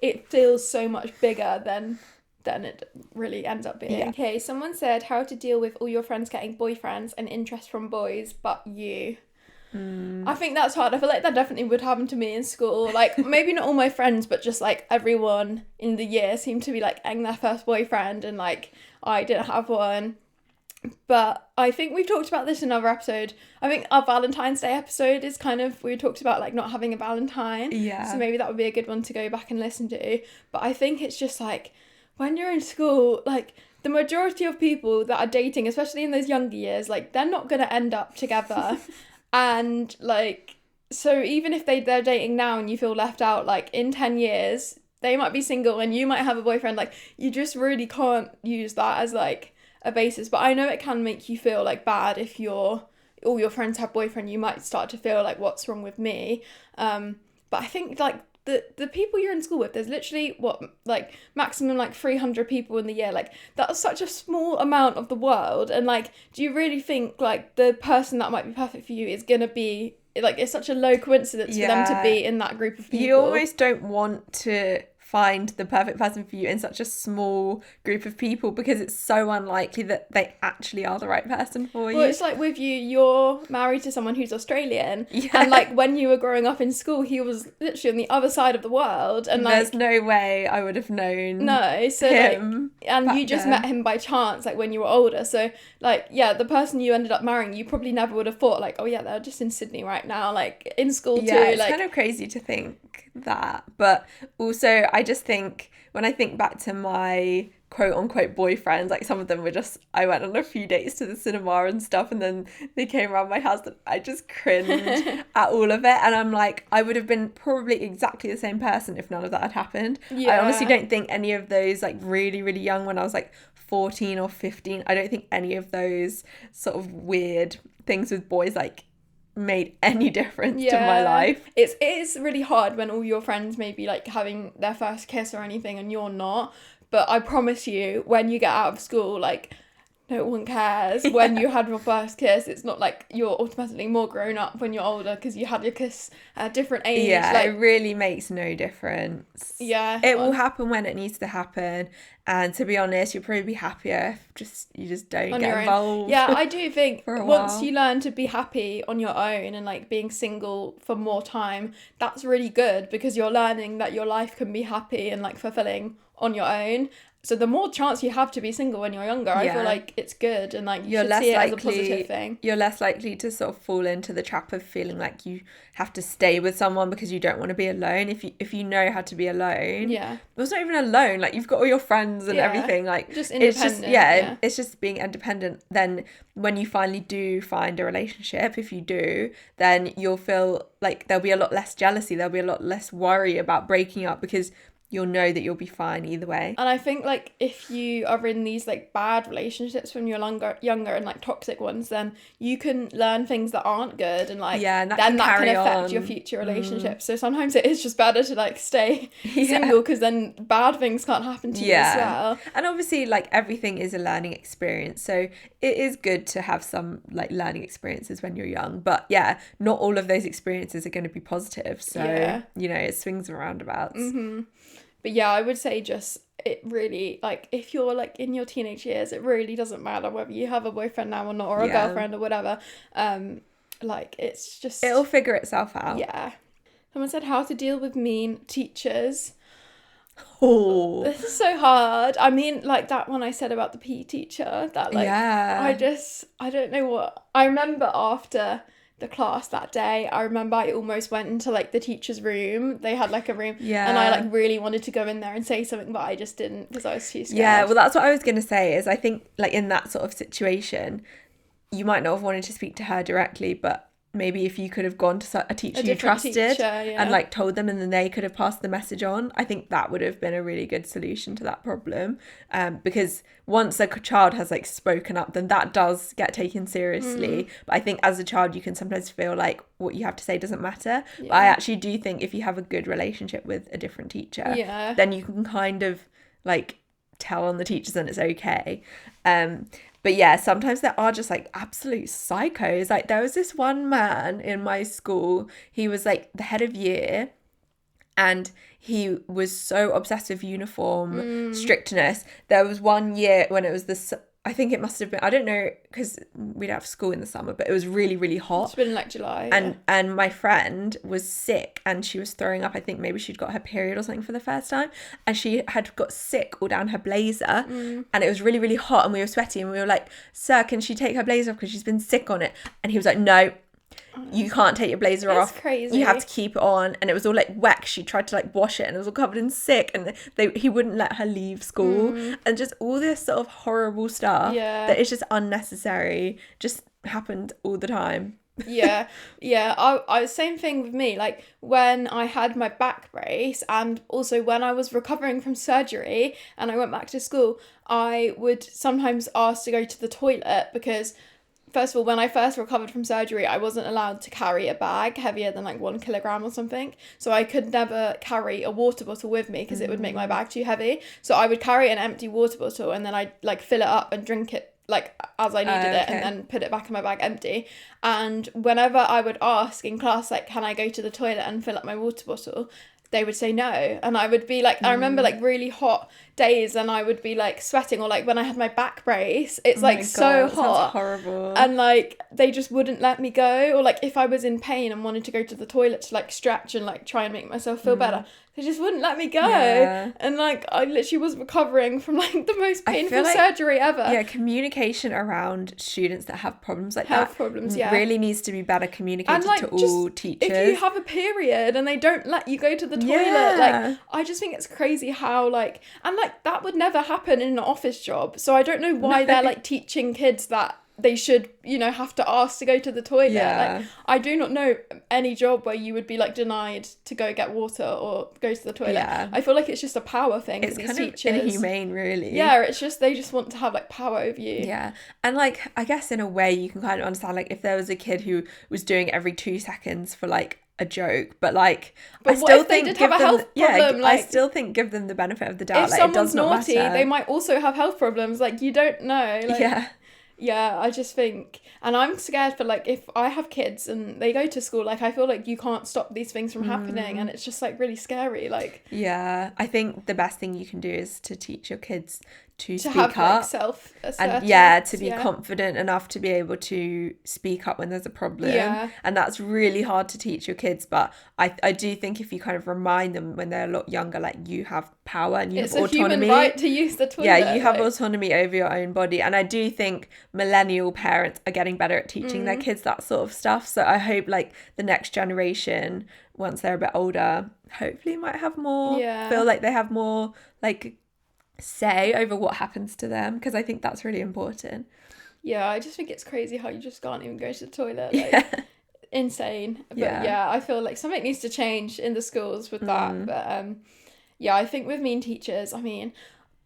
A: It feels so much bigger than it really ends up being. Okay, someone said how to deal with all your friends getting boyfriends and interest from boys, but you. I think that's hard. I feel like that definitely would happen to me in school. Like, maybe not all my friends, but just like everyone in the year seemed to be like getting their first boyfriend, and like I didn't have one. But I think we've talked about this in another episode. I think our Valentine's Day episode is kind of, we talked about like not having a Valentine.
B: Yeah.
A: So maybe that would be a good one to go back and listen to. But I think it's just like, when you're in school, like the majority of people that are dating, especially in those younger years, like they're not going to end up together. And like, so even if they're dating now and you feel left out, like in 10 years, they might be single and you might have a boyfriend. Like, you just really can't use that as like a basis. But I know it can make you feel like bad if all your friends have boyfriend. You might start to feel like, what's wrong with me? But I think like the people you're in school with, there's literally like maximum like 300 people in the year. Like, that's such a small amount of the world. And like, do you really think like the person that might be perfect for you is gonna be like, it's such a low coincidence for them to be in that group of people?
B: You almost don't want to find the perfect person for you in such a small group of people, because it's so unlikely that they actually are the right person for you.
A: Well, it's like with you're married to someone who's Australian, and like when you were growing up in school, he was literally on the other side of the world, and like
B: there's no way I would have known
A: him. Like, and you just met him by chance, like when you were older. So like, yeah, the person you ended up marrying, you probably never would have thought like, oh yeah, they're just in Sydney right now, like in school too.
B: Yeah, it's
A: like
B: kind of crazy to think that. But also I just think, when I think back to my quote unquote boyfriends, like some of them were just, I went on a few dates to the cinema and stuff, and then they came around my house, and I just cringed at all of it. And I'm like, I would have been probably exactly the same person if none of that had happened. I honestly don't think any of those, like really, really young, when I was like 14 or 15, I don't think any of those sort of weird things with boys like made any difference to my life.
A: It is really hard when all your friends may be like having their first kiss or anything and you're not. But I promise you, when you get out of school, like, no one cares when you had your first kiss. It's not like you're automatically more grown up when you're older because you had your kiss at a different age.
B: Yeah,
A: like,
B: it really makes no difference.
A: Yeah.
B: It will happen when it needs to happen. And to be honest, you'll probably be happier if you just don't get involved.
A: Yeah, I do think once
B: while.
A: you learn to be happy on your own and like being single for more time, that's really good, because you're learning that your life can be happy and like fulfilling on your own. So the more chance you have to be single when you're younger, I feel like it's good, and like you should see it as a positive thing.
B: You're less likely to sort of fall into the trap of feeling like you have to stay with someone because you don't want to be alone. If you know how to be alone, well, it's not even alone. Like, you've got all your friends and everything. Like,
A: just independent.
B: It's just being independent. Then when you finally do find a relationship, if you do, then you'll feel like there'll be a lot less jealousy. There'll be a lot less worry about breaking up, because you'll know that you'll be fine either way. And
A: I think like if you are in these like bad relationships when you're younger and like toxic ones, then you can learn things that aren't good, and like
B: that
A: can
B: affect
A: on your future relationships. So sometimes it is just better to like stay single, because then bad things can't happen to you as well.
B: And obviously like everything is a learning experience, so it is good to have some like learning experiences when you're young, but not all of those experiences are going to be positive, so you know, it swings and roundabouts.
A: But yeah, I would say just, it really, like, if you're, like, in your teenage years, it really doesn't matter whether you have a boyfriend now or not, or a girlfriend or whatever. Like, it's just...
B: It'll figure itself out.
A: Yeah. Someone said how to deal with mean teachers.
B: Oh.
A: This is so hard. I mean, like, that one I said about the PE teacher, that, like, I don't know what... I remember after the class that day, I remember I almost went into like the teacher's room. They had like a room, and I like really wanted to go in there and say something, but I just didn't, because I was too scared.
B: Yeah, well, that's what I was gonna say, is I think like in that sort of situation, you might not have wanted to speak to her directly, but maybe if you could have gone to a teacher you
A: different
B: trusted
A: teacher, yeah.
B: and like told them, and then they could have passed the message on, I think that would have been a really good solution to that problem. Because once a child has like spoken up, then that does get taken seriously. But I think as a child you can sometimes feel like what you have to say doesn't matter.
A: Yeah.
B: But I actually do think if you have a good relationship with a different teacher,
A: Yeah.
B: then you can kind of like tell on the teachers and it's okay. But yeah, sometimes there are just like absolute psychos. Like there was this one man in my school, he was like the head of year, and he was so obsessed with uniform strictness. There was one year when it was I think it must have been, I don't know, because we don't have school in the summer, but it was really, really hot.
A: It's been like July.
B: And my friend was sick and she was throwing up. I think maybe she'd got her period or something for the first time. And she had got sick all down her blazer. And it was really, really hot and we were sweaty. And we were like, sir, can she take her blazer off because she's been sick on it? And he was like, no, you can't take your blazer off.
A: It's crazy.
B: You have to keep it on. And it was all like wet. She tried to like wash it and it was all covered in sick, and he wouldn't let her leave school. And just all this sort of horrible stuff that is just unnecessary just happened all the time.
A: Yeah. I same thing with me. Like when I had my back brace, and also when I was recovering from surgery and I went back to school, I would sometimes ask to go to the toilet because, first of all, when I first recovered from surgery, I wasn't allowed to carry a bag heavier than like 1 kilogram or something. So I could never carry a water bottle with me because it would make my bag too heavy. So I would carry an empty water bottle and then I'd like fill it up and drink it like as I needed it, and then put it back in my bag empty. And whenever I would ask in class, like, can I go to the toilet and fill up my water bottle, they would say no. And I would be like, I remember like really hot days and I would be like sweating, or like when I had my back brace, it's like so hot,
B: horrible,
A: and like they just wouldn't let me go. Or like if I was in pain and wanted to go to the toilet to like stretch and like try and make myself feel better, they just wouldn't let me go. And like I literally was recovering from like the most painful surgery ever.
B: Yeah, communication around students that have problems like
A: health
B: that
A: problems
B: really needs to be better communicated
A: and, like,
B: to all teachers.
A: If you have a period and they don't let you go to the toilet, like I just think it's crazy how like, and like that would never happen in an office job. So I don't know why they're like teaching kids that they should, you know, have to ask to go to the toilet. Like I do not know any job where you would be like denied to go get water or go to the toilet. I feel like it's just a power thing.
B: It's
A: these
B: kind
A: teachers.
B: of inhumane, really.
A: Yeah, it's just they just want to have like power over you.
B: Yeah, and like I guess in a way you can kind of understand, like if there was a kid who was doing it every 2 seconds for like a joke, but like
A: I still think give them
B: I still think give them the benefit of the doubt.
A: If
B: like,
A: someone's
B: it does not
A: naughty,
B: matter.
A: they might also have health problems. Like you don't know. Like, yeah, I just think, and I'm scared for like if I have kids and they go to school, like I feel like you can't stop these things from happening, and it's just like really scary. Like
B: I think the best thing you can do is to teach your kids to speak
A: have,
B: up,
A: like, self-assertiveness,
B: and to be confident enough to be able to speak up when there's a problem. And that's really hard to teach your kids, but I do think if you kind of remind them when they're a lot younger, like you have power and you have autonomy. It's a human
A: right to use the toilet.
B: Yeah, you have autonomy over your own body, and I do think millennial parents are getting better at teaching their kids that sort of stuff. So I hope like the next generation, once they're a bit older, hopefully might have more feel like they have more like say over what happens to them, because I think that's really important.
A: I just think it's crazy how you just can't even go to the toilet, like insane. But I feel like something needs to change in the schools with that. But I think with mean teachers,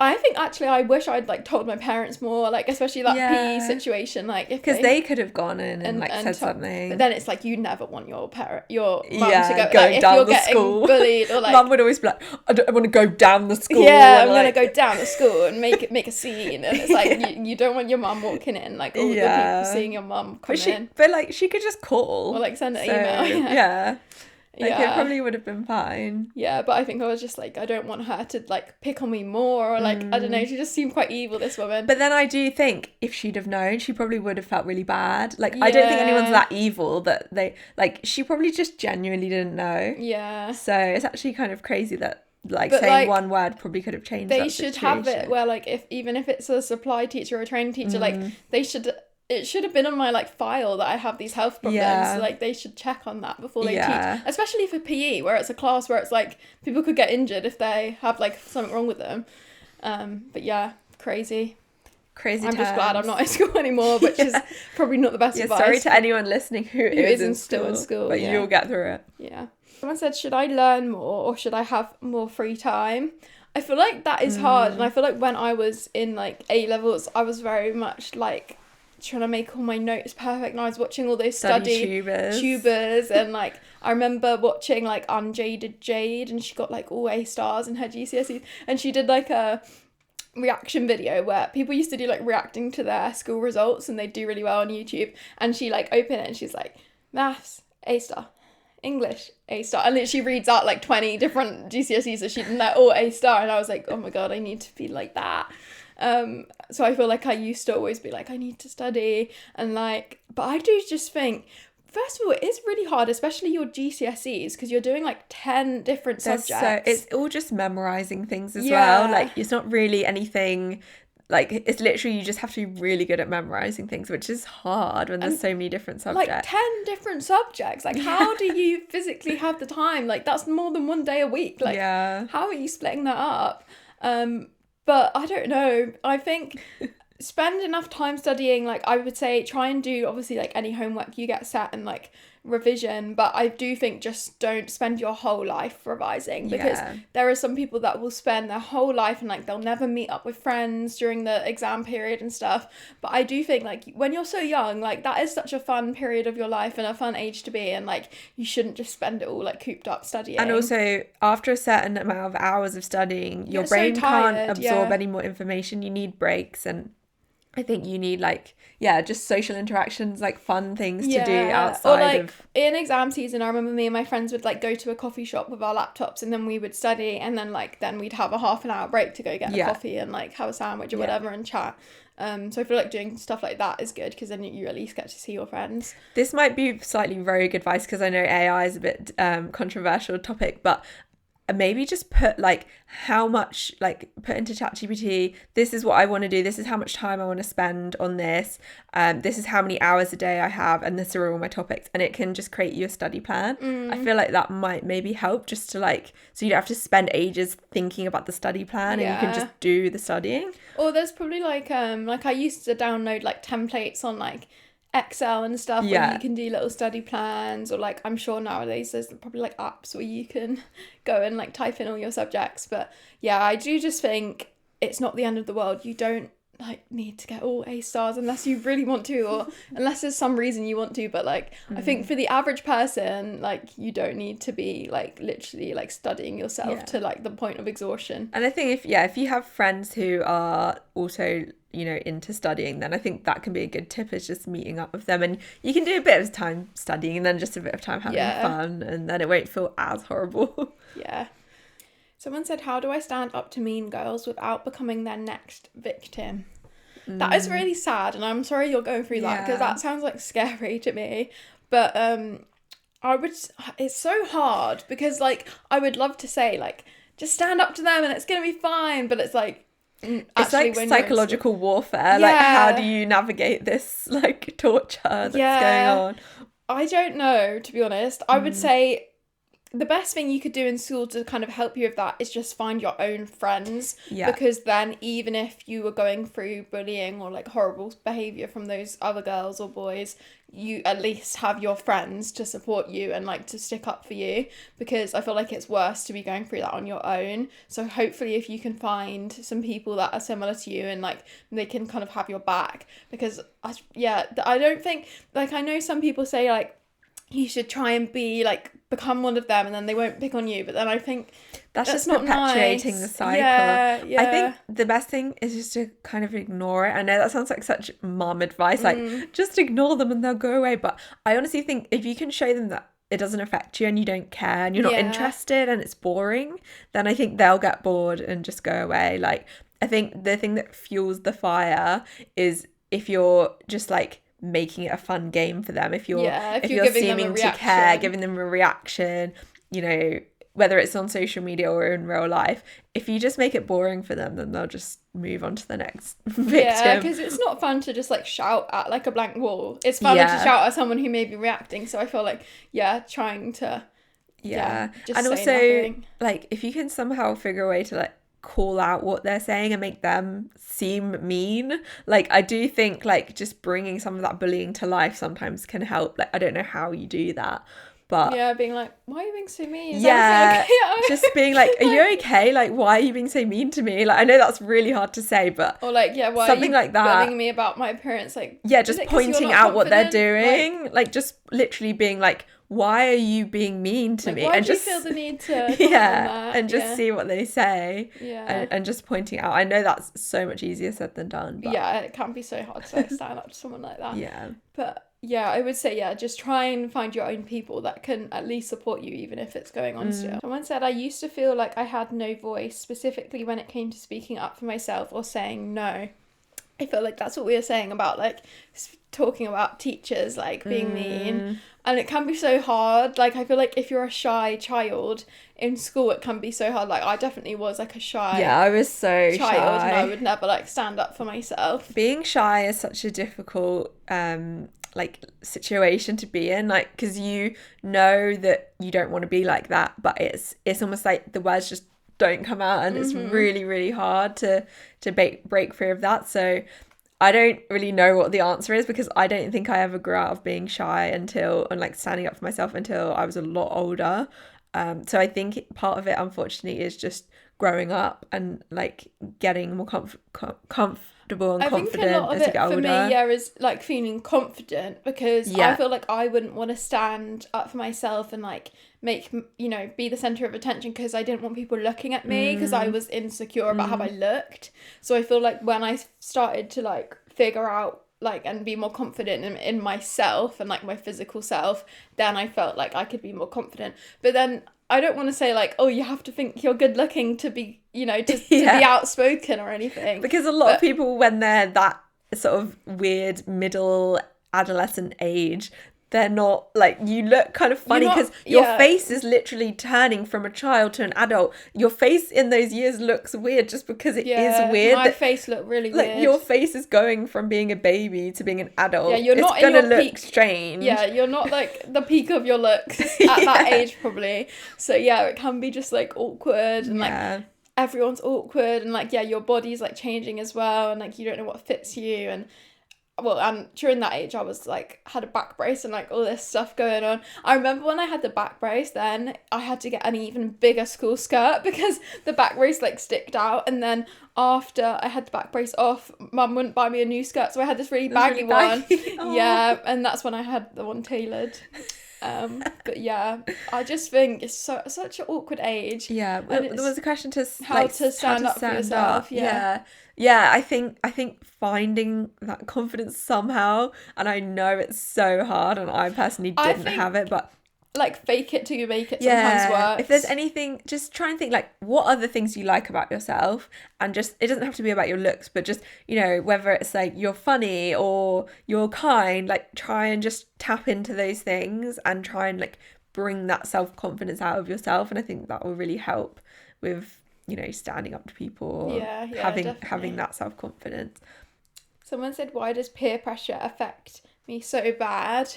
A: I think actually I wish I'd like told my parents more, like especially that PE situation, like if
B: because they could have gone in and like said something.
A: But then it's like you never want your mum to go
B: like,
A: down if you're
B: the
A: getting
B: school.
A: bullied, or like
B: Mum would always be like, I want to go down the school.
A: I'm gonna go down the school and make a scene, and it's like you don't want your mum walking in, like all the people seeing your mum come in.
B: But like she could just call
A: or like send an email.
B: It probably would have been fine.
A: Yeah, but I think I was just like, I don't want her to like pick on me more, or like I don't know, she just seemed quite evil, this woman.
B: But then I do think if she'd have known, she probably would have felt really bad. Like I don't think anyone's that evil that they like. She probably just genuinely didn't know.
A: Yeah.
B: So it's actually kind of crazy that saying one word probably could have changed.
A: They should have it where like even if it's a supply teacher or a training teacher, like it should have been on my like file that I have these health problems. So, like they should check on that before they teach, especially for PE, where it's a class where it's like people could get injured if they have like something wrong with them. But crazy.
B: Crazy
A: I'm
B: times.
A: just glad I'm not in school anymore, which is probably not the best advice.
B: Sorry to anyone listening who isn't still in school, but you'll get through it.
A: Yeah. Someone said, should I learn more or should I have more free time? I feel like that is hard, and I feel like when I was in like A levels, I was very much like trying to make all my notes perfect, and I was watching all those study tubers and like I remember watching like Unjaded Jade, and she got like all A stars in her GCSEs, and she did like a reaction video where people used to do like reacting to their school results, and they do really well on YouTube, and she like opened it and she's like, maths A star, English A star, and then she reads out like 20 different GCSEs, so they're all A star, and I was like, oh my god, I need to be like that. So I feel like I used to always be like, I need to study, and like, but I do just think, first of all, it is really hard, especially your GCSEs, because you're doing like 10 different subjects. So
B: it's all just memorizing things as well. Like, it's not really anything. Like, it's literally, you just have to be really good at memorizing things, which is hard when there's so many different subjects.
A: Like 10 different subjects. Like, how do you physically have the time? Like, that's more than one day a week. Like, how are you splitting that up? But I don't know. I think spend enough time studying. Like, I would say try and do, obviously, like, any homework you get set and, like, revision, but I do think just don't spend your whole life revising, because there are some people that will spend their whole life and like they'll never meet up with friends during the exam period and stuff. But I do think like when you're so young, like that is such a fun period of your life and a fun age to be, and like you shouldn't just spend it all like cooped up studying. And
B: also after a certain amount of hours of studying, your brain can't absorb any more information. You need breaks, and I think you need like just social interactions, like fun things to do outside. Or like
A: in exam season, I remember me and my friends would like go to a coffee shop with our laptops, and then we would study, and then we'd have a half an hour break to go get a coffee and like have a sandwich or whatever and chat. So I feel like doing stuff like that is good, because then you at least get to see your friends.
B: This might be slightly rogue advice, because I know AI is a bit controversial topic, but maybe just put like how much, like put into ChatGPT, this is what I want to do, this is how much time I want to spend on this, this is how many hours a day I have, and this are all my topics, and it can just create you a study plan. I feel like that might maybe help, just to like, so you don't have to spend ages thinking about the study plan, and you can just do the studying.
A: Or there's probably like I used to download like templates on like Excel and stuff where you can do little study plans, or like I'm sure nowadays there's probably like apps where you can go and like type in all your subjects. But I do just think it's not the end of the world. You don't like need to get all A stars unless you really want to, or unless there's some reason you want to, but like I think for the average person, like you don't need to be like literally like studying yourself to like the point of exhaustion.
B: And I think if you have friends who are also into studying, then I think that can be a good tip, is just meeting up with them, and you can do a bit of time studying and then just a bit of time having fun, and then it won't feel as horrible.
A: Someone said, how do I stand up to mean girls without becoming their next victim? That is really sad, and I'm sorry you're going through that, because that sounds like scary to me. But it's so hard, because like I would love to say like just stand up to them and it's gonna be fine, but it's like
B: it's like psychological warfare. Like, how do you navigate this like torture that's going on?
A: I don't know, to be honest. I would say the best thing you could do in school to kind of help you with that is just find your own friends, because then even if you were going through bullying or like horrible behaviour from those other girls or boys, you at least have your friends to support you and like to stick up for you, because I feel like it's worse to be going through that on your own. So hopefully if you can find some people that are similar to you and like they can kind of have your back, because I don't think, like I know some people say like you should try and be like become one of them and then they won't pick on you, but then I think
B: that's just not perpetuating the cycle. I think the best thing is just to kind of ignore it. I know that sounds like such mom advice, like just ignore them and they'll go away, but I honestly think if you can show them that it doesn't affect you and you don't care and you're not interested and it's boring, then I think they'll get bored and just go away. Like I think the thing that fuels the fire is if you're just like making it a fun game for them, if you're seeming to care, giving them a reaction, whether it's on social media or in real life. If you just make it boring for them, then they'll just move on to the next victim.
A: Because it's not fun to just like shout at like a blank wall. It's fun to shout at someone who may be reacting. So I feel like trying to just
B: and also
A: nothing.
B: Like if you can somehow figure a way to like call out what they're saying and make them seem mean. Like, I do think like just bringing some of that bullying to life sometimes can help. Like, I don't know how you do that, but
A: yeah, being like, why are you being so mean? Is
B: yeah,
A: okay?
B: just being like, are you okay? Like, why are you being so mean to me? Like, I know that's really hard to say, but
A: or like, yeah, why
B: something
A: are you
B: like that,
A: bullying me about my appearance? Like,
B: yeah, just pointing out what they're doing, like just literally being like, why are you being mean to
A: like,
B: me?
A: Why
B: and
A: do
B: just
A: you feel the need to
B: yeah, and just
A: yeah.
B: see what they say,
A: yeah,
B: and just pointing out. I know that's so much easier said than done, but
A: yeah, it can be so hard to like stand up to someone like that.
B: yeah,
A: But yeah, I would say, yeah, just try and find your own people that can at least support you, even if it's going on still. Someone said, I used to feel like I had no voice, specifically when it came to speaking up for myself or saying no. I feel like that's what we were saying about, like, talking about teachers, like, being mean. And it can be so hard. Like, I feel like if you're a shy child in school, it can be so hard. Like, I definitely was, like, a shy
B: I was so
A: child,
B: shy.
A: and I would never, like, stand up for myself.
B: Being shy is such a difficult like situation to be in, like, because you know that you don't want to be like that, but it's almost like the words just don't come out, and it's really, really hard to break free of that. So I don't really know what the answer is, because I don't think I ever grew out of being shy and like standing up for myself until I was a lot older. So I think part of it, unfortunately, is just growing up and like getting more comfortable and confident as you get older.
A: For me, yeah, is like feeling confident, because I feel like I wouldn't want to stand up for myself and like make, you know, be the center of attention, because I didn't want people looking at me, because I was insecure about how I looked. So I feel like when I started to like figure out like and be more confident in myself and like my physical self, then I felt like I could be more confident. But then I don't want to say like, oh, you have to think you're good looking to be, you know, to be outspoken or anything,
B: because a lot of people, when they're that sort of weird middle adolescent age, they're not like, you look kind of funny because your face is literally turning from a child to an adult. Your face in those years looks weird just because it is weird.
A: My face looked really weird.
B: Like, your face is going from being a baby to being an adult.
A: Yeah, you're not
B: going to look
A: peak.
B: Strange.
A: Yeah, you're not like the peak of your looks at that age probably. So yeah, it can be just like awkward, and like everyone's awkward, and like your body's like changing as well, and like you don't know what fits you. And well, and during that age I was like, had a back brace and like all this stuff going on. I remember when I had the back brace, then I had to get an even bigger school skirt because the back brace like sticked out. And then after I had the back brace off, Mum wouldn't buy me a new skirt, so I had this really baggy one. Yeah, and that's when I had the one tailored. But yeah, I just think it's such an awkward age.
B: Yeah, there was a question to
A: how to stand up for yourself.
B: Yeah, I think finding that confidence somehow, and I know it's so hard, and I personally didn't have it, but
A: like fake it till you make it sometimes works.
B: If there's anything, just try and think like, what other things you like about yourself, and just, it doesn't have to be about your looks, but just, you know, whether it's like you're funny or you're kind, like try and just tap into those things and try and like bring that self-confidence out of yourself. And I think that will really help with, you know, standing up to people, having that self-confidence.
A: Someone said, why does peer pressure affect me so bad?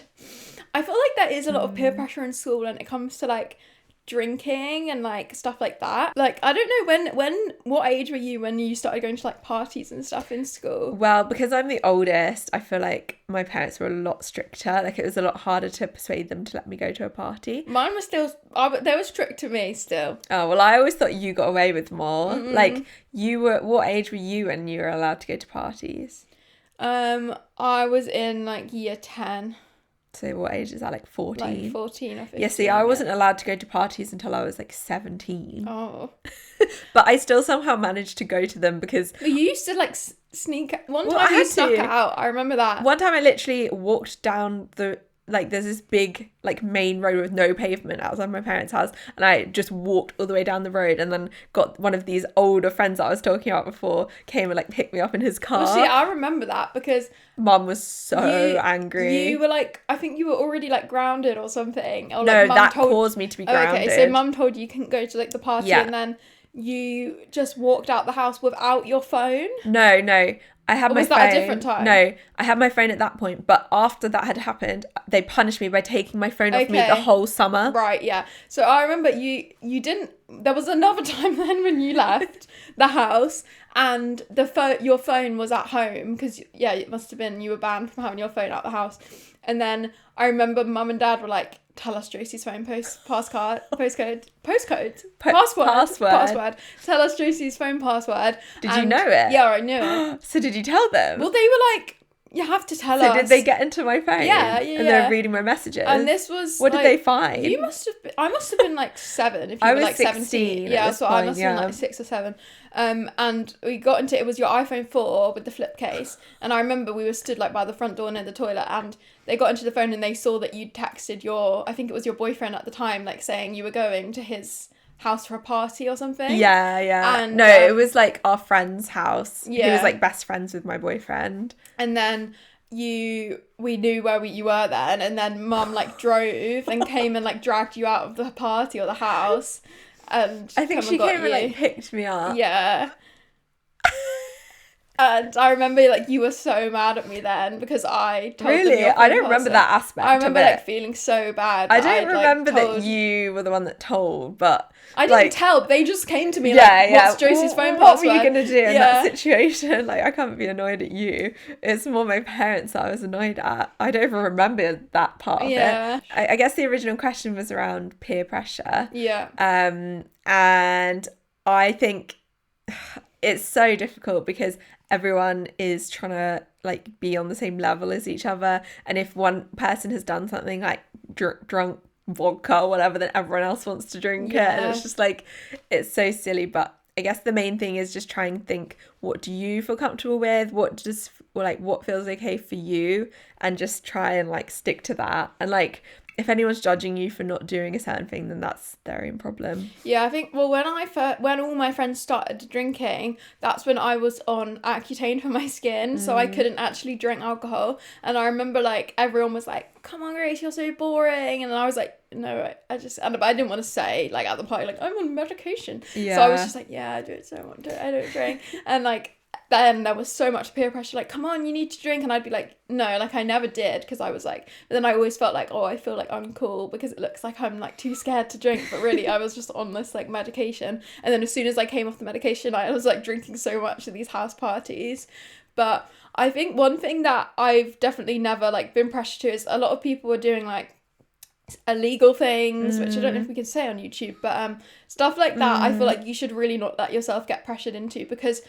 A: I feel like there is a lot of peer pressure in school when it comes to like drinking and like stuff like that. Like, I don't know what age were you when you started going to like parties and stuff in school?
B: Well, because I'm the oldest, I feel like my parents were a lot stricter. Like, it was a lot harder to persuade them to let me go to a party.
A: Mine was still, they were strict to me still.
B: Oh, well, I always thought you got away with more. Like, what age were you when you were allowed to go to parties?
A: I was in like year 10.
B: So what age is that, like 14?
A: Like 14 or 15.
B: Yeah, see, I wasn't allowed to go to parties until I was like 17.
A: Oh.
B: But I still somehow managed to go to them because...
A: But you used to like sneak... One time you snuck out, I remember that.
B: One time I literally walked down the... Like, there's this big, like, main road with no pavement outside my parents' house, and I just walked all the way down the road, and then got one of these older friends that I was talking about before came and, like, picked me up in his car.
A: Well, see, I remember that because...
B: Mum was so angry.
A: You were, like, I think you were already, like, grounded or something. Or,
B: no,
A: like,
B: that caused me to be grounded.
A: Okay, so Mum told you couldn't go to, like, the party, and then you just walked out the house without your phone?
B: No. I had my phone. Was that
A: a different time?
B: No, I had my phone at that point. But after that had happened, they punished me by taking my phone off me the whole summer.
A: Right, yeah. So I remember you didn't... There was another time then when you left the house and your phone was at home because, yeah, it must have been you were banned from having your phone out the house. And then I remember Mum and Dad were like, tell us Josie's phone password. Tell us Josie's phone password.
B: Did you know it?
A: Yeah, I knew it.
B: So did you tell them?
A: Well, they were like, you have to tell us.
B: So did they get into my phone?
A: Yeah.
B: And they're reading my messages?
A: And this was
B: What did they find?
A: I must have been like 7 if you were like 17. Yeah, so I must have been like 6 or 7. And we got into, it was your iPhone 4 with the flip case. And I remember we were stood like by the front door near the toilet and they got into the phone and they saw that you'd texted I think it was your boyfriend at the time, like saying you were going to his house for a party or something.
B: Yeah. And it was like our friend's house.
A: Yeah.
B: He was like best friends with my boyfriend.
A: And then we knew where you were then, and then Mum like drove and came and like dragged you out of the party or the house. And
B: I think she came and like picked me up.
A: Yeah. And I remember like you were so mad at me then because I told them your phone
B: I don't remember that aspect.
A: I remember like feeling so bad.
B: I don't remember that you were the one that told, but
A: I didn't tell. They just came to me what's Josie's phone password?
B: What were you gonna do in that situation? Like, I can't be annoyed at you. It's more my parents that I was annoyed at. I don't even remember that part of it. I guess the original question was around peer pressure.
A: Yeah.
B: And I think it's so difficult because everyone is trying to like be on the same level as each other, and if one person has done something like drunk vodka or whatever, then everyone else wants to drink it, and it's just like, it's so silly. But I guess the main thing is just try and think, what do you feel comfortable with, what feels okay for you, and just try and like stick to that. And like, if anyone's judging you for not doing a certain thing, then that's their own problem.
A: Yeah, I think, well, when all my friends started drinking, that's when I was on Accutane for my skin, so I couldn't actually drink alcohol. And I remember, like, everyone was like, come on, Grace, you're so boring. And I was like, no, I didn't want to say, like, at the party, like, I'm on medication. Yeah. So I was just like, yeah, I don't drink. And, like, then there was so much peer pressure, like, come on, you need to drink. And I'd be like, no, like, I never did, because I was like, but then I always felt like, oh, I feel like I'm cool because it looks like I'm like too scared to drink, but really I was just on this like medication. And then as soon as I came off the medication, I was like drinking so much at these house parties. But I think one thing that I've definitely never like been pressured to is a lot of people were doing like illegal things, which I don't know if we can say on YouTube, but stuff like that. I feel like you should really not let yourself get pressured into, because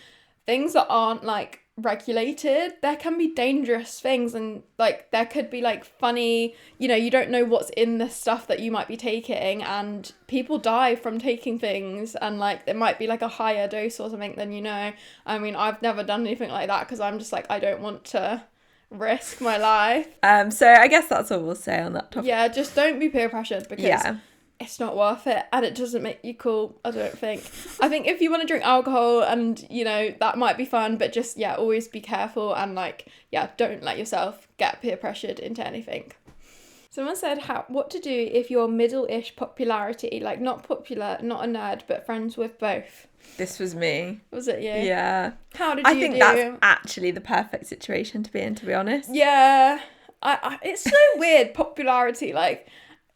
A: things that aren't like regulated, there can be dangerous things, and like there could be like funny, you don't know what's in the stuff that you might be taking, and people die from taking things, and like there might be like a higher dose or something than I mean, I've never done anything like that because I'm just like, I don't want to risk my life.
B: So I guess that's all we'll say on that topic.
A: Yeah, just don't be peer pressured, because it's not worth it, and it doesn't make you cool, I don't think. I think if you want to drink alcohol and, that might be fun, but just, always be careful, and, don't let yourself get peer pressured into anything. Someone said what to do if you're middle-ish popularity, like not popular, not a nerd, but friends with both.
B: This was me.
A: Was it you?
B: Yeah.
A: How did you do?
B: I think that's actually the perfect situation to be in, to be honest.
A: Yeah. It's so weird, popularity, like...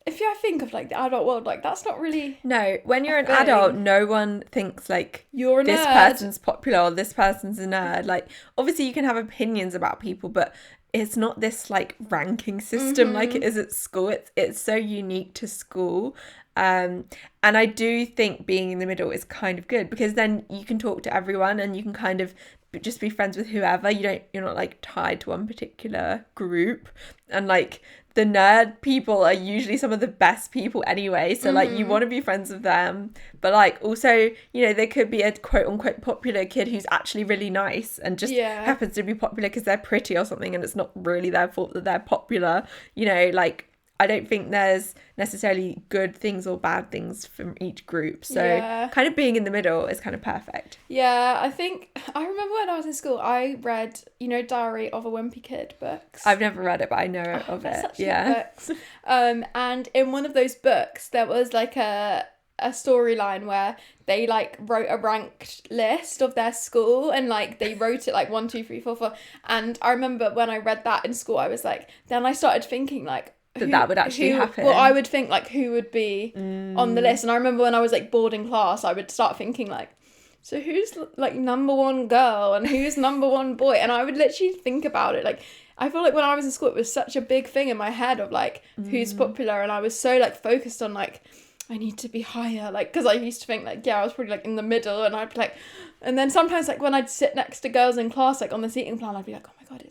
A: If you think of like the adult world, like that's not really...
B: No, when you're an adult, no one thinks like
A: you're a nerd.
B: This person's popular or this person's a nerd. Like, obviously you can have opinions about people, but it's not this like ranking system like it is at school. It's so unique to school. And I do think being in the middle is kind of good, because then you can talk to everyone and you can kind of just be friends with whoever. You're not like tied to one particular group, and like the nerd people are usually some of the best people anyway, so like you want to be friends with them, but like also there could be a quote unquote popular kid who's actually really nice and just happens to be popular because they're pretty or something, and it's not really their fault that they're popular. like I don't think there's necessarily good things or bad things from each group. So kind of being in the middle is kind of perfect.
A: Yeah, I remember when I was in school, I read, Diary of a Wimpy Kid books.
B: I've never read it, but I know of it.
A: Such good books. And in one of those books, there was like a a storyline where they like wrote a ranked list of their school, and like they wrote it like 1, 2, 3, 4, 4. And I remember when I read that in school, I was like, then I started thinking like
B: that would actually happen.
A: Well, I would think like who would be on the list. And I remember when I was like bored in class, I would start thinking like, so who's like number one girl and who's number one boy? And I would literally think about it. Like, I feel like when I was in school, it was such a big thing in my head of like who's popular, and I was so like focused on like, I need to be higher, like, because I used to think like, yeah, I was probably like in the middle, and I'd be like, and then sometimes like when I'd sit next to girls in class, like on the seating plan, I'd be like, oh my god,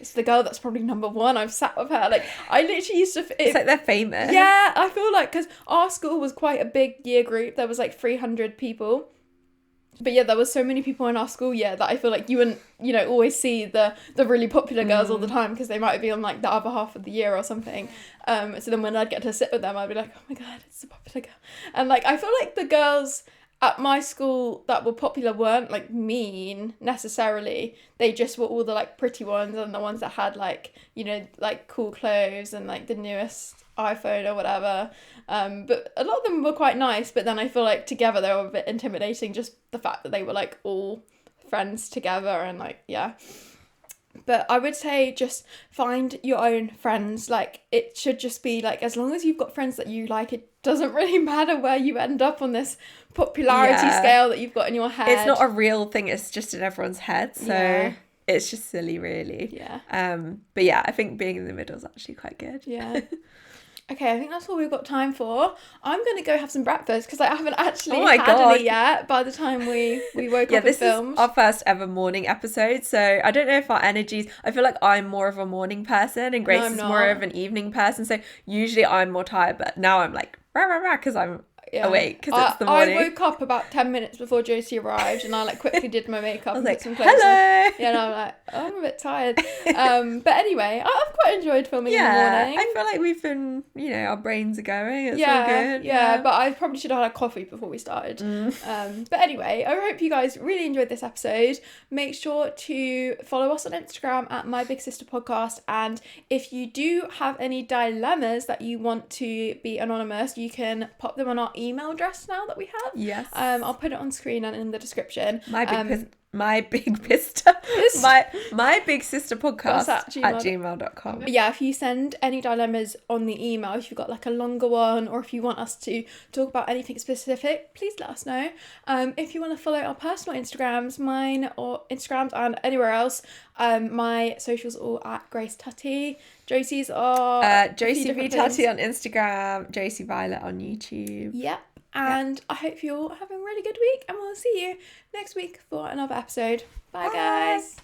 A: it's the girl that's probably number one. I've sat with her. Like, I literally used to...
B: It's like they're famous.
A: Yeah, I feel like, because our school was quite a big year group. There was like 300 people. But yeah, there was so many people in our school, yeah, that I feel like you wouldn't, you know, always see the really popular girls all the time, because they might be on like the other half of the year or something. So then when I'd get to sit with them, I'd be like, oh my god, it's the popular girl. And like, I feel like the girls at my school that were popular weren't like mean necessarily. They just were all the like pretty ones, and the ones that had like, you know, like cool clothes and like the newest iPhone or whatever. But a lot of them were quite nice, but then I feel like together they were a bit intimidating, just the fact that they were like all friends together, and like, yeah. But I would say just find your own friends. Like, it should just be like, as long as you've got friends that you like, it doesn't really matter where you end up on this popularity scale that you've got in your head.
B: It's not a real thing, it's just in everyone's head, so it's just silly, really. But yeah, I think being in the middle is actually quite good.
A: Okay, I think that's all we've got time for. I'm going to go have some breakfast because I haven't actually had any yet by the time we woke up and filmed.
B: This is our first ever morning episode, so I don't know if our energies... I feel like I'm more of a morning person and Grace is more of an evening person, so usually I'm more tired, but now I'm like, rah, rah, rah, because I'm awake, because it's the morning.
A: I woke up about 10 minutes before Josie arrived, and I like quickly did my makeup and
B: like,
A: put some clothes
B: hello!
A: on. Yeah, and I'm like, oh, I'm a bit tired. But anyway, I've quite enjoyed filming in the morning.
B: I feel like we've been, you know, our brains are going. It's all good.
A: Yeah, but I probably should have had a coffee before we started. But anyway, I hope you guys really enjoyed this episode. Make sure to follow us on Instagram at mybigsisterpodcast, and if you do have any dilemmas that you want to be anonymous, you can pop them on our email address now that we have.
B: Yes.
A: I'll put it on screen and in the description.
B: My big sister podcast at gmail.com.
A: But yeah, if you send any dilemmas on the email, if you've got like a longer one, or if you want us to talk about anything specific, please let us know. If you want to follow our personal Instagrams, mine or Instagrams and anywhere else, my socials are all at Grace Tutty. Josie's are
B: Josie V Tutty on Instagram, Josie Violet on YouTube.
A: Yep. And I hope you're having a really good week, and we'll see you next week for another episode. Bye. Guys.